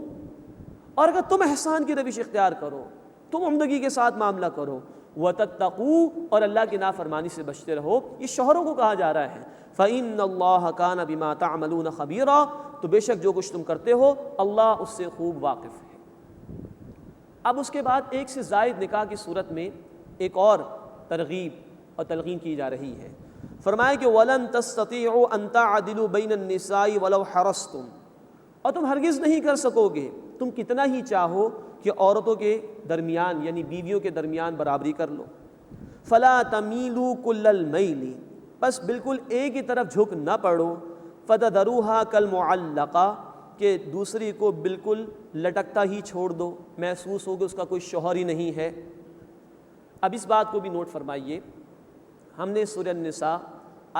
S3: اور اگر تم احسان کی روش اختیار کرو، تم عمدگی کے ساتھ معاملہ کرو، وَتَتَّقُوا، اور اللہ کی نافرمانی سے بچتے رہو، یہ شوہروں کو کہا جا رہا ہے. فَإِنَّ اللَّهَ كَانَ بِمَا تَعْمَلُونَ خَبِيرًا، تو بے شک جو کچھ تم کرتے ہو اللہ اس سے خوب واقف ہے. اب اس کے بعد ایک سے زائد نکاح کی صورت میں ایک اور ترغیب اور تلقین کی جا رہی ہے. فرمایا کہ وَلَن تَسْتَطِيعُوا أَن تَعْدِلُوا بَيْنَ النِّسَاءِ وَلَوْ حَرَصْتُمْ، اور تم ہرگز نہیں کر سکو گے، تم کتنا ہی چاہو کہ عورتوں کے درمیان یعنی بیویوں کے درمیان برابری کر لو. فَلَا تَمِيلُوا كُلَّ الْمَيْلِ، بس بالکل ایک ہی طرف جھک نہ پڑو. فَتَذَرُوهَا كَالْمُعَلَّقَةِ، کہ دوسری کو بالکل لٹکتا ہی چھوڑ دو، محسوس ہوگا اس کا کوئی شوہر ہی نہیں ہے. اب اس بات کو بھی نوٹ فرمائیے، ہم نے سورہ النساء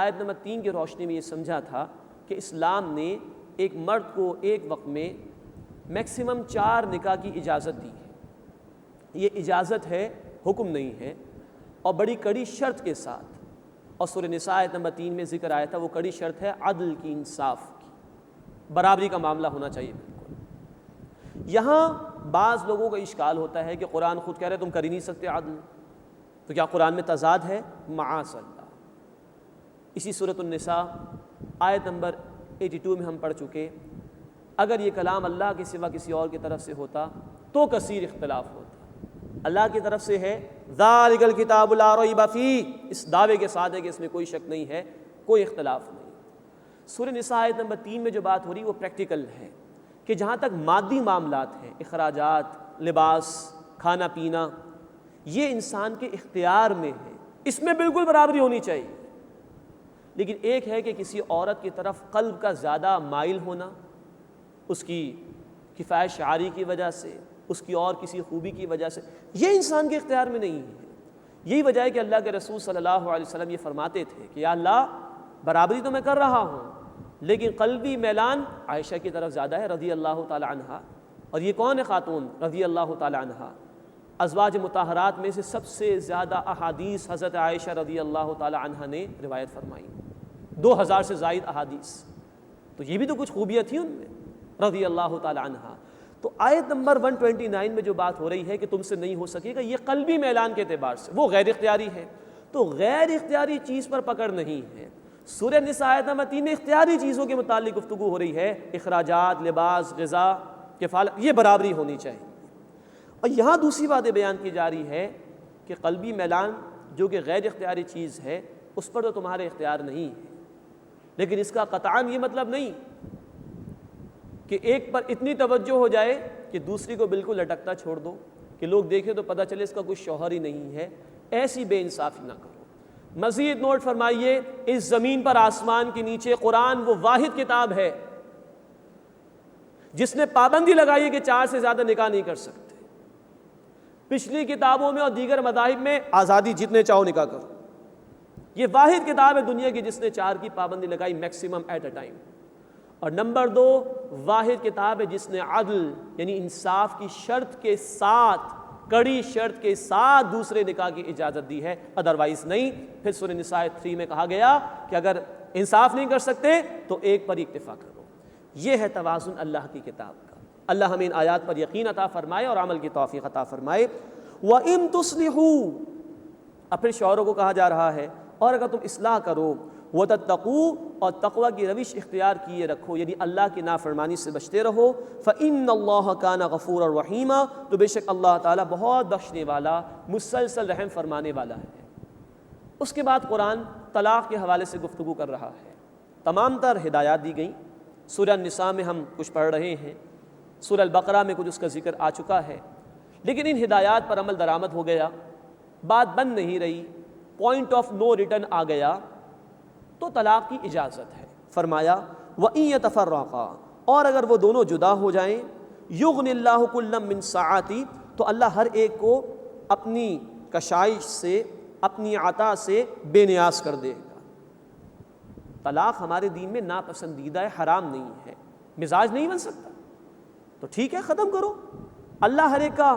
S3: آیت نمبر 3 کی روشنی میں یہ سمجھا تھا کہ اسلام نے ایک مرد کو ایک وقت میں میکسیمم 4 نکاح کی اجازت دی ہے. یہ اجازت ہے، حکم نہیں ہے، اور بڑی کڑی شرط کے ساتھ. اور سورہ نساء آیت نمبر 3 میں ذکر آیا تھا، وہ کڑی شرط ہے عدل کی، انصاف کی، برابری کا معاملہ ہونا چاہیے بالکل. یہاں بعض لوگوں کا اشکال ہوتا ہے کہ قرآن خود کہہ رہے تم کر ہی نہیں سکتے عدل، تو کیا قرآن میں تضاد ہے؟ معاذ اللہ. اسی سورۃ النساء آیت نمبر 82 میں ہم پڑھ چکے، اگر یہ کلام اللہ کے سوا کسی اور کی طرف سے ہوتا تو کثیر اختلاف ہوتا. اللہ کی طرف سے ہے ذالک الکتاب لا ریب فیہ، اس دعوے کے ساتھ ہے کہ اس میں کوئی شک نہیں ہے، کوئی اختلاف نہیں. سورہ نساء آیت نمبر 3 میں جو بات ہو رہی وہ پریکٹیکل ہے کہ جہاں تک مادی معاملات ہیں، اخراجات، لباس، کھانا پینا، یہ انسان کے اختیار میں ہے، اس میں بالکل برابری ہونی چاہیے. لیکن ایک ہے کہ کسی عورت کی طرف قلب کا زیادہ مائل ہونا، اس کی کفایت شعاری کی وجہ سے، اس کی اور کسی خوبی کی وجہ سے، یہ انسان کے اختیار میں نہیں ہے. یہی وجہ ہے کہ اللہ کے رسول صلی اللہ علیہ وسلم یہ فرماتے تھے کہ یا اللہ برابری تو میں کر رہا ہوں لیکن قلبی میلان عائشہ کی طرف زیادہ ہے رضی اللہ تعالی عنہا. اور یہ کون ہے خاتون رضی اللہ تعالی عنہا؟ ازواج مطہرات میں سے سب سے زیادہ احادیث حضرت عائشہ رضی اللہ تعالی عنہا نے روایت فرمائی، 2000 سے زائد احادیث. تو یہ بھی تو کچھ خوبیاں تھیں ان میں رضی اللہ تعالی عنہا. تو آیت نمبر 129 میں جو بات ہو رہی ہے کہ تم سے نہیں ہو سکے گا، یہ قلبی میلان کے اعتبار سے، وہ غیر اختیاری ہے. تو غیر اختیاری چیز پر پکڑ نہیں ہے. سورہ نساء آیت نمبر 3 میں اختیاری چیزوں کے متعلق گفتگو ہو رہی ہے، اخراجات، لباس، غذا، کفالت، یہ برابری ہونی چاہیے. اور یہاں دوسری بات بیان کی جا رہی ہے کہ قلبی میلان جو کہ غیر اختیاری چیز ہے اس پر تو تمہارے اختیار نہیں ہے، لیکن اس کا قطعاً یہ مطلب نہیں کہ ایک پر اتنی توجہ ہو جائے کہ دوسری کو بالکل لٹکتا چھوڑ دو کہ لوگ دیکھیں تو پتہ چلے اس کا کوئی شوہر ہی نہیں ہے. ایسی بے انصافی نہ کرو. مزید نوٹ فرمائیے، اس زمین پر آسمان کے نیچے قرآن وہ واحد کتاب ہے جس نے پابندی لگائی ہے کہ 4 سے زیادہ نکاح نہیں کر سکتے. پچھلی کتابوں میں اور دیگر مذاہب میں آزادی، جتنے چاہو نکاح کرو. یہ واحد کتاب ہے دنیا کی جس نے 4 کی پابندی لگائی میکسیمم ایٹ اے ٹائم. اور نمبر 2 واحد کتاب ہے جس نے عدل یعنی انصاف کی شرط کے ساتھ، کڑی شرط کے ساتھ دوسرے نکاح کی اجازت دی ہے، ادروائز نہیں. پھر سورہ نساء 3 میں کہا گیا کہ اگر انصاف نہیں کر سکتے تو ایک پر اکتفا کرو. یہ ہے توازن اللہ کی کتاب کا. اللہ ہمیں ان آیات پر یقین عطا فرمائے اور عمل کی توفیق عطا فرمائے. وَإِن تُصْلِحُوا، اب پھر شوہروں کو کہا جا رہا ہے اور اگر تم اصلاح کرو، وَتَتَّقُوا، اور تقوی کی روش اختیار کیے رکھو یعنی اللہ کی نافرمانی سے بچتے رہو، فَإِنَّ اللَّهَ كَانَ غَفُورًا رَحِيمًا، تو بے شک اللہ تعالیٰ بہت بخشنے والا، مسلسل رحم فرمانے والا ہے. اس کے بعد قرآن طلاق کے حوالے سے گفتگو کر رہا ہے. تمام تر ہدایات دی گئیں. سورہ النساء میں ہم کچھ پڑھ رہے ہیں، سورہ البقرہ میں کچھ اس کا ذکر آ چکا ہے، لیکن ان ہدایات پر عمل درآمد ہو گیا، بات بن نہیں رہی، پوائنٹ آف نو ریٹرن آ گیا، تو طلاق کی اجازت ہے. فرمایا وَإِن يَتَفَرَّقَا، اور اگر وہ دونوں جدا ہو جائیں، يُغْنِ اللَّهُ كُلًّا مِّن سَعَتِهِ، تو اللہ ہر ایک کو اپنی کشائش سے، اپنی عطا سے بے نیاز کر دے گا. طلاق ہمارے دین میں ناپسندیدہ ہے، حرام نہیں ہے، مزاج نہیں بن سکتا. تو ٹھیک ہے ختم کرو. اللہ ہر ایک کا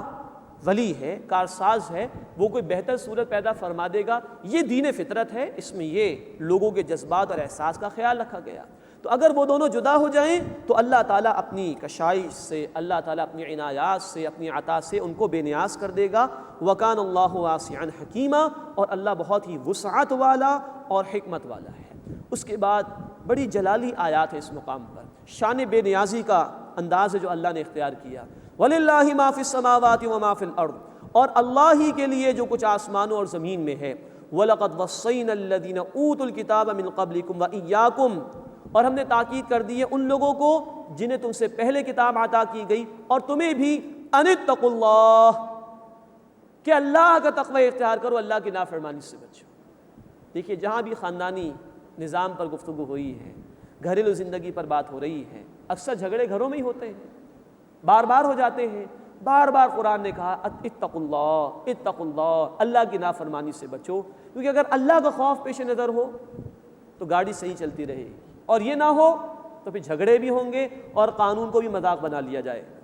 S3: ولی ہے، کارساز ہے، وہ کوئی بہتر صورت پیدا فرما دے گا. یہ دین فطرت ہے، اس میں یہ لوگوں کے جذبات اور احساس کا خیال رکھا گیا. تو اگر وہ دونوں جدا ہو جائیں تو اللہ تعالیٰ اپنی کشائش سے، اللہ تعالیٰ اپنی عنایات سے، اپنی عطا سے ان کو بے نیاز کر دے گا. وَكَانَ اللَّهُ وَاسِعًا حَكِيمًا، اور اللہ بہت ہی وسعت والا اور حکمت والا ہے. اس کے بعد بڑی جلالی آیات ہے اس مقام پر، شان بے نیازی کا انداز ہے جو اللہ نے اختیار کیا. وَلِلَّهِ مَا فِي السَّمَاوَاتِ وَمَا فِي الْأَرْضِ، اور اللہ ہی کے لیے جو کچھ آسمانوں اور زمین میں ہے. وَلَقَدْ وَصَّيْنَا الَّذِينَ أُوتُوا الْكِتَابَ مِنْ قَبْلِكُمْ وَإِيَّاكُمْ، اور ہم نے تاکید کر دی ہے ان لوگوں کو جنہیں تم سے پہلے کتاب عطا کی گئی اور تمہیں بھی، ان اتقوا اللہ، کہ اللہ کا تقوی اختیار کرو، اللہ کی نافرمانی سے بچو. دیکھیے جہاں بھی خاندانی نظام پر گفتگو ہوئی ہے، گھریلو زندگی پر بات ہو رہی ہے، اکثر جھگڑے گھروں میں ہی ہوتے ہیں، بار بار ہو جاتے ہیں. بار بار قرآن نے کہا اتقوا اللہ، اتقوا اللہ، اللہ کی نافرمانی سے بچو. کیونکہ اگر اللہ کا خوف پیش نظر ہو تو گاڑی صحیح چلتی رہے گی، اور یہ نہ ہو تو پھر جھگڑے بھی ہوں گے اور قانون کو بھی مذاق بنا لیا جائے گا.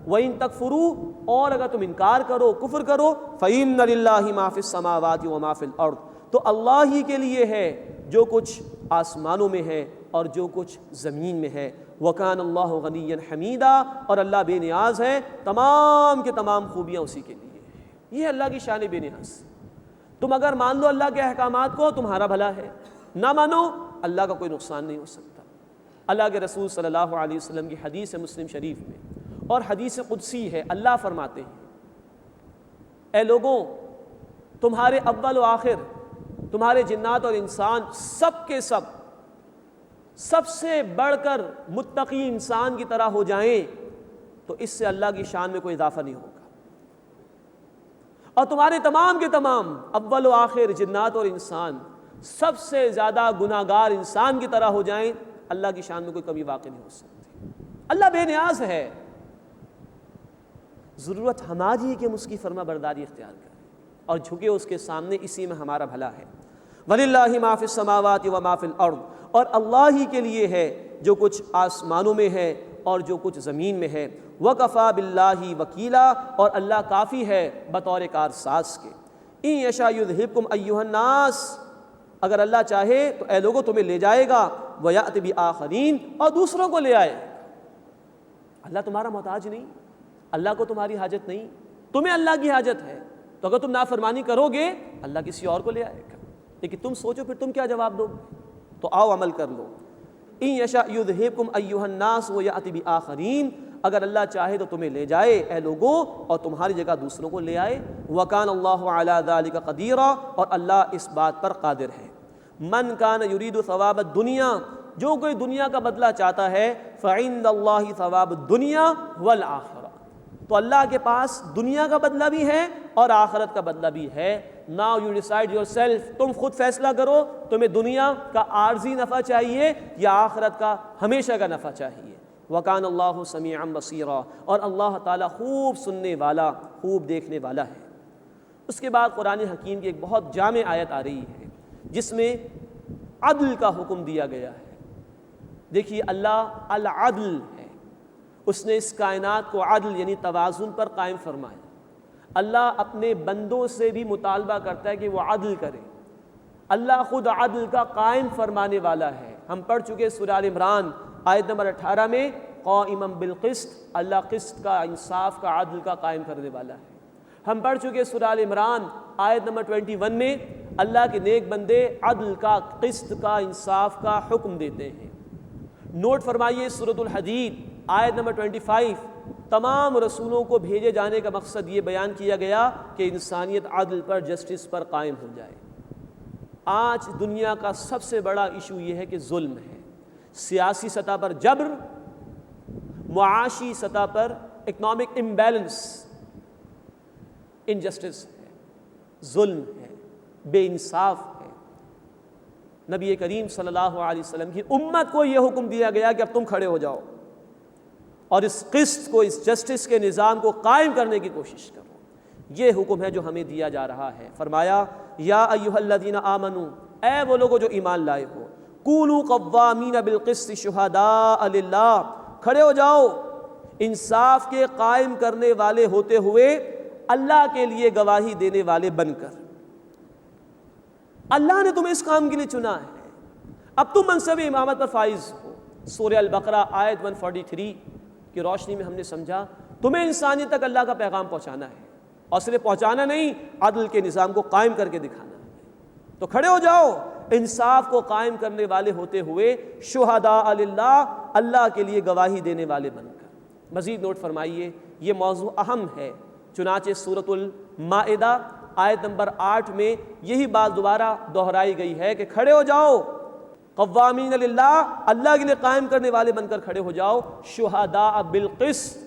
S3: وَإِن تَكْفُرُوا، اور اگر تم انکار کرو، کفر کرو، فَإِنَّ لِلَّهِ مَا فِي السَّمَاوَاتِ وَمَا فِي الْأَرْضِ، تو اللہ ہی کے لیے ہے جو کچھ آسمانوں میں ہے اور جو کچھ زمین میں ہے. وَكَانَ اللَّهُ غَنِيًّا حَمِيدًا، اور اللہ بے نیاز ہے، تمام کے تمام خوبیاں اسی کے لیے. یہ اللہ کی شان بے نیاز. تم اگر مان لو اللہ کے احکامات کو تمہارا بھلا ہے، نہ مانو اللہ کا کوئی نقصان نہیں ہو سکتا. اللہ کے رسول صلی اللہ علیہ وسلم کی حدیث ہے مسلم شریف میں، اور حدیث قدسی ہے. اللہ فرماتے ہیں اے لوگوں، تمہارے اول و آخر، تمہارے جنات اور انسان سب کے سب سے بڑھ کر متقی انسان کی طرح ہو جائیں تو اس سے اللہ کی شان میں کوئی اضافہ نہیں ہوگا. اور تمہارے تمام کے تمام اول و آخر جنات اور انسان سب سے زیادہ گناہگار انسان کی طرح ہو جائیں، اللہ کی شان میں کوئی کمی واقع نہیں ہو سکتی. اللہ بے نیاز ہے. ضرورت ہماری ہے کہ ہم اس کی فرما برداری اختیار کریں اور جھکے اس کے سامنے، اسی میں ہمارا بھلا ہے. وَلِلَّهِ مَا فِي السَّمَاوَاتِ وَمَا فِي الْأَرْضِ، اور اللہ ہی کے لیے ہے جو کچھ آسمانوں میں ہے اور جو کچھ زمین میں ہے. وَكَفَى بِاللَّهِ وَكِيلًا، اور اللہ کافی ہے بطور کارساز کے. إِن يَشَأْ يُذْهِبْكُمْ أَيُّهَا النَّاسُ، اگر اللہ چاہے تو اے لوگوں تمہیں لے جائے گا. وَيَأْتِ بِآخَرِينَ، اور دوسروں کو لے آئے. اللہ تمہارا محتاج نہیں، اللہ کو تمہاری حاجت نہیں، تمہیں اللہ کی حاجت ہے. تو اگر تم نافرمانی کرو گے اللہ کسی اور کو لے آئے گا. لیکن تم سوچو پھر تم کیا جواب دو گے. تو آؤ عمل کر لو. إِن يَشَأْ يُذْهِبْكُمْ أَيُّهَا النَّاسُ وَيَأْتِ بِآخَرِينَ، اگر اللہ چاہے تو تمہیں لے جائے اے لوگوں اور تمہاری جگہ دوسروں کو لے آئے. وَكَانَ اللَّهُ عَلَى ذَلِكَ قَدِيرًا، اور اللہ اس بات پر قادر ہے. من کان یرید ثواب الدنیا، جو کوئی دنیا کا بدلہ چاہتا ہے، فعند اللہ ثواب الدنیا والآخرہ، تو اللہ کے پاس دنیا کا بدلہ بھی ہے اور آخرت کا بدلہ بھی ہے. Now you decide your self, تم خود فیصلہ کرو تمہیں دنیا کا عارضی نفع چاہیے یا آخرت کا ہمیشہ کا نفع چاہیے. وَكَانَ اللَّهُ سَمِيعًا بَصِيرًا، اور اللہ تعالیٰ خوب سننے والا، خوب دیکھنے والا ہے. اس کے بعد قرآن حکیم کی ایک بہت جامع آیت آ رہی ہے جس میں عدل کا حکم دیا گیا ہے. دیکھیے اللہ العدل ہے، اس نے اس کائنات کو عدل یعنی توازن پر قائم فرمایا. اللہ اپنے بندوں سے بھی مطالبہ کرتا ہے کہ وہ عدل کرے. اللہ خود عدل کا قائم فرمانے والا ہے. ہم پڑھ چکے سورہ آل عمران آیت نمبر 18 میں قائما بالقسط، اللہ قسط کا، انصاف کا، عدل کا قائم کرنے والا ہے. ہم پڑھ چکے سورہ آل عمران آیت نمبر 21 میں اللہ کے نیک بندے عدل کا، قسط کا، انصاف کا حکم دیتے ہیں. نوٹ فرمائیے سورۃ الحدید آیت نمبر 25، تمام رسولوں کو بھیجے جانے کا مقصد یہ بیان کیا گیا کہ انسانیت عدل پر، جسٹس پر قائم ہو جائے. آج دنیا کا سب سے بڑا ایشو یہ ہے کہ ظلم ہے. سیاسی سطح پر جبر، معاشی سطح پر اکنامک امبیلنس، انجسٹس ہے، ظلم ہے، بے انصاف ہے. نبی کریم صلی اللہ علیہ وسلم کی امت کو یہ حکم دیا گیا کہ اب تم کھڑے ہو جاؤ اور اس قسط کو، اس جسٹس کے نظام کو قائم کرنے کی کوشش کرو. یہ حکم ہے جو ہمیں دیا جا رہا ہے. فرمایا یا ایھا الذین آمنوا، اے وہ لوگوں جو ایمان لائے ہو، کونوا قوامین بالقسط شہداء للہ، کھڑے ہو جاؤ انصاف کے قائم کرنے والے ہوتے ہوئے اللہ کے لیے گواہی دینے والے بن کر۔ اللہ نے تمہیں اس کام کے لیے چنا ہے، اب تم منصب امامت پر فائز ہو۔ سورہ البقرہ آیت 143 کی روشنی میں ہم نے سمجھا تمہیں انسانیت تک اللہ کا پیغام پہنچانا ہے، اور صرف پہنچانا نہیں، عدل کے نظام کو قائم کر کے دکھانا ہے۔ تو کھڑے ہو جاؤ انصاف کو قائم کرنے والے ہوتے ہوئے، شہداء للہ، اللہ کے لیے گواہی دینے والے بن کر۔ مزید نوٹ فرمائیے، یہ موضوع اہم ہے، چنانچہ سورۃ المائدہ آیت نمبر 8 میں یہی بات دوبارہ دہرائی گئی ہے کہ کھڑے ہو جاؤ قوامین للہ، اللہ کے لیے قائم کرنے والے بن کر کھڑے ہو جاؤ، شہداء بالقسط،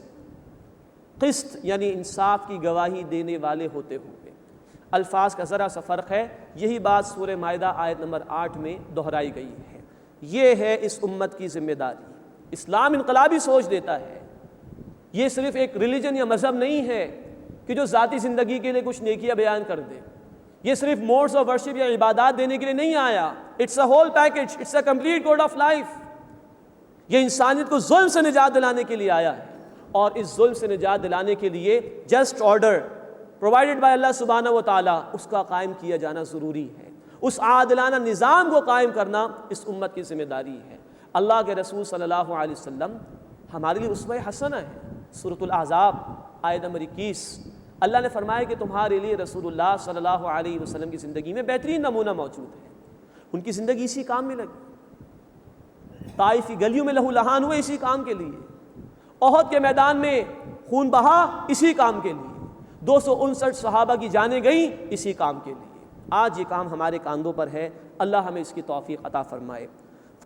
S3: قسط یعنی انصاف کی گواہی دینے والے ہوتے ہوئے۔ الفاظ کا ذرا سا فرق ہے، یہی بات سورہ مائدہ آیت نمبر 8 میں دہرائی گئی ہے۔ یہ ہے اس امت کی ذمہ داری۔ اسلام انقلابی سوچ دیتا ہے، یہ صرف ایک ریلیجن یا مذہب نہیں ہے کہ جو ذاتی زندگی کے لیے کچھ نیکیاں بیان کر دے، یہ صرف موڈز آف ورشپ یا عبادات دینے کے لیے نہیں آیا، it's a whole package, it's a complete code of life. یہ انسانیت کو ظلم سے نجات دلانے کے لیے آیا ہے، اور اس ظلم سے نجات دلانے کے لیے جسٹ آرڈر پرووائڈڈ بائی اللہ سبحانہ و تعالیٰ، اس کا قائم کیا جانا ضروری ہے۔ اس عادلانہ نظام کو قائم کرنا اس امت کی ذمہ داری ہے۔ اللہ کے رسول صلی اللہ علیہ وسلم ہمارے لیے اسوہ حسنہ ہے۔ سورۃ الاحزاب آیت نمبر 21، اللہ نے فرمایا کہ تمہارے لیے رسول اللہ صلی اللہ علیہ وسلم کی زندگی میں بہترین نمونہ موجود ہے۔ ان کی زندگی اسی کام میں لگی، طائف کی گلیوں میں لہو لہان ہوئے اسی کام کے لیے، احد کے میدان میں خون بہا اسی کام کے لیے، 259 صحابہ کی جانیں گئیں اسی کام کے لیے۔ آج یہ کام ہمارے کاندھوں پر ہے، اللہ ہمیں اس کی توفیق عطا فرمائے۔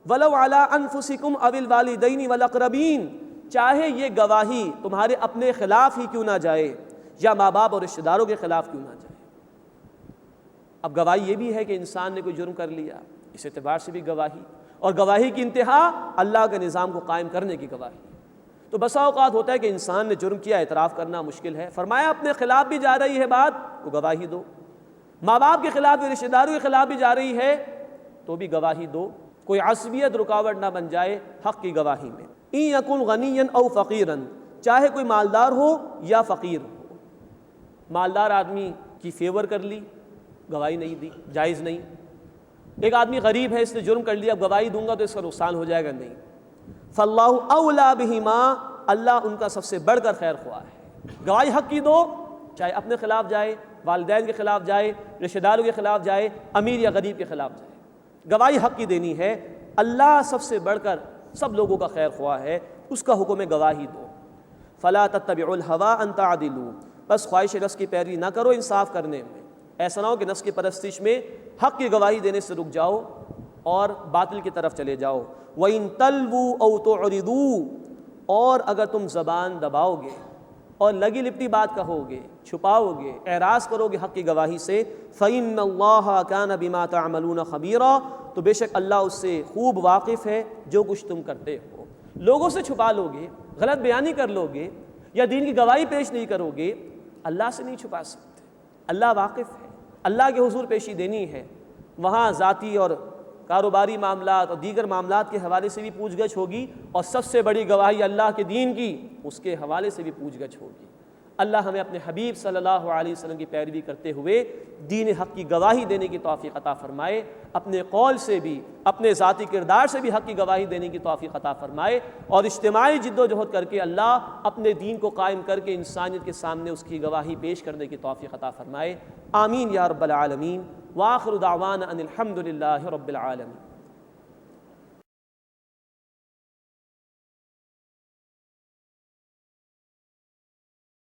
S3: وَلَوْ عَلَىٰ أَنفُسِكُمْ أَوِ الْوَالِدَيْنِ وَالْأَقْرَبِينَ، چاہے یہ گواہی تمہارے اپنے خلاف ہی کیوں نہ جائے یا ماں باپ اور رشتہ داروں کے خلاف کیوں نہ جائے۔ اب گواہی یہ بھی ہے کہ انسان نے کوئی جرم کر لیا، اس اعتبار سے بھی گواہی، اور گواہی کی انتہا اللہ کے نظام کو قائم کرنے کی گواہی۔ تو بسا اوقات ہوتا ہے کہ انسان نے جرم کیا، اعتراف کرنا مشکل ہے، فرمایا اپنے خلاف بھی جا رہی ہے بات تو گواہی دو، ماں باپ کے خلاف بھی، رشتہ داروں کے خلاف بھی جا رہی ہے تو بھی گواہی دو، کوئی عصبیت رکاوٹ نہ بن جائے حق کی گواہی میں۔ ان یکن غنیا او فقیرا، چاہے کوئی مالدار ہو یا فقیر ہو۔ مالدار آدمی کی فیور کر لی، گواہی نہیں دی، جائز نہیں۔ ایک آدمی غریب ہے، اس نے جرم کر لیا، اب گواہی دوں گا تو اس کا نقصان ہو جائے گا، نہیں۔ فاللہ اولا بہما، اللہ ان کا سب سے بڑھ کر خیر خواہ ہے۔ گواہی حق کی دو، چاہے اپنے خلاف جائے، والدین کے خلاف جائے، رشتہ داروں کے خلاف جائے، امیر یا غریب کے خلاف جائے، گواہی حق کی دینی ہے۔ اللہ سب سے بڑھ کر سب لوگوں کا خیر خواہ ہے، اس کا حکم ہے گواہی دو۔ فلا تتبعوا الهوى ان تعدلوا، بس خواہش نفس کی پیروی نہ کرو انصاف کرنے میں، ایسا نہ ہو کہ نفس کی پرستش میں حق کی گواہی دینے سے رک جاؤ اور باطل کی طرف چلے جاؤ۔ وَإِن تَلْوُوا أَوْ تُعْرِضُوا، اور اگر تم زبان دباؤ گے اور لگی لپٹی بات کہو گے، چھپاؤ گے، اعراض کرو گے حق کی گواہی سے، فَإِنَّ اللَّهَ كَانَ بِمَا تَعْمَلُونَ خَبِيرًا، تو بے شک اللہ اس سے خوب واقف ہے جو کچھ تم کرتے ہو۔ لوگوں سے چھپا لو گے، غلط بیانی کر لو گے یا دین کی گواہی پیش نہیں کرو گے، اللہ سے نہیں چھپا سکتے۔ اللہ واقف ہے، اللہ کے حضور پیشی دینی ہے، وہاں ذاتی اور کاروباری معاملات اور دیگر معاملات کے حوالے سے بھی پوچھ گچھ ہوگی، اور سب سے بڑی گواہی اللہ کے دین کی، اس کے حوالے سے بھی پوچھ گچھ ہوگی۔ اللہ ہمیں اپنے حبیب صلی اللہ علیہ وسلم کی پیروی کرتے ہوئے دین حق کی گواہی دینے کی توفیق عطا فرمائے، اپنے قول سے بھی، اپنے ذاتی کردار سے بھی حق کی گواہی دینے کی توفیق عطا فرمائے، اور اجتماعی جد و جہد کر کے اللہ اپنے دین کو قائم کر کے انسانیت کے سامنے اس کی گواہی پیش کرنے کی توفیق عطا فرمائے۔ آمین یا رب العالمین، وآخر دعوانا ان الحمد للہ رب العالمین۔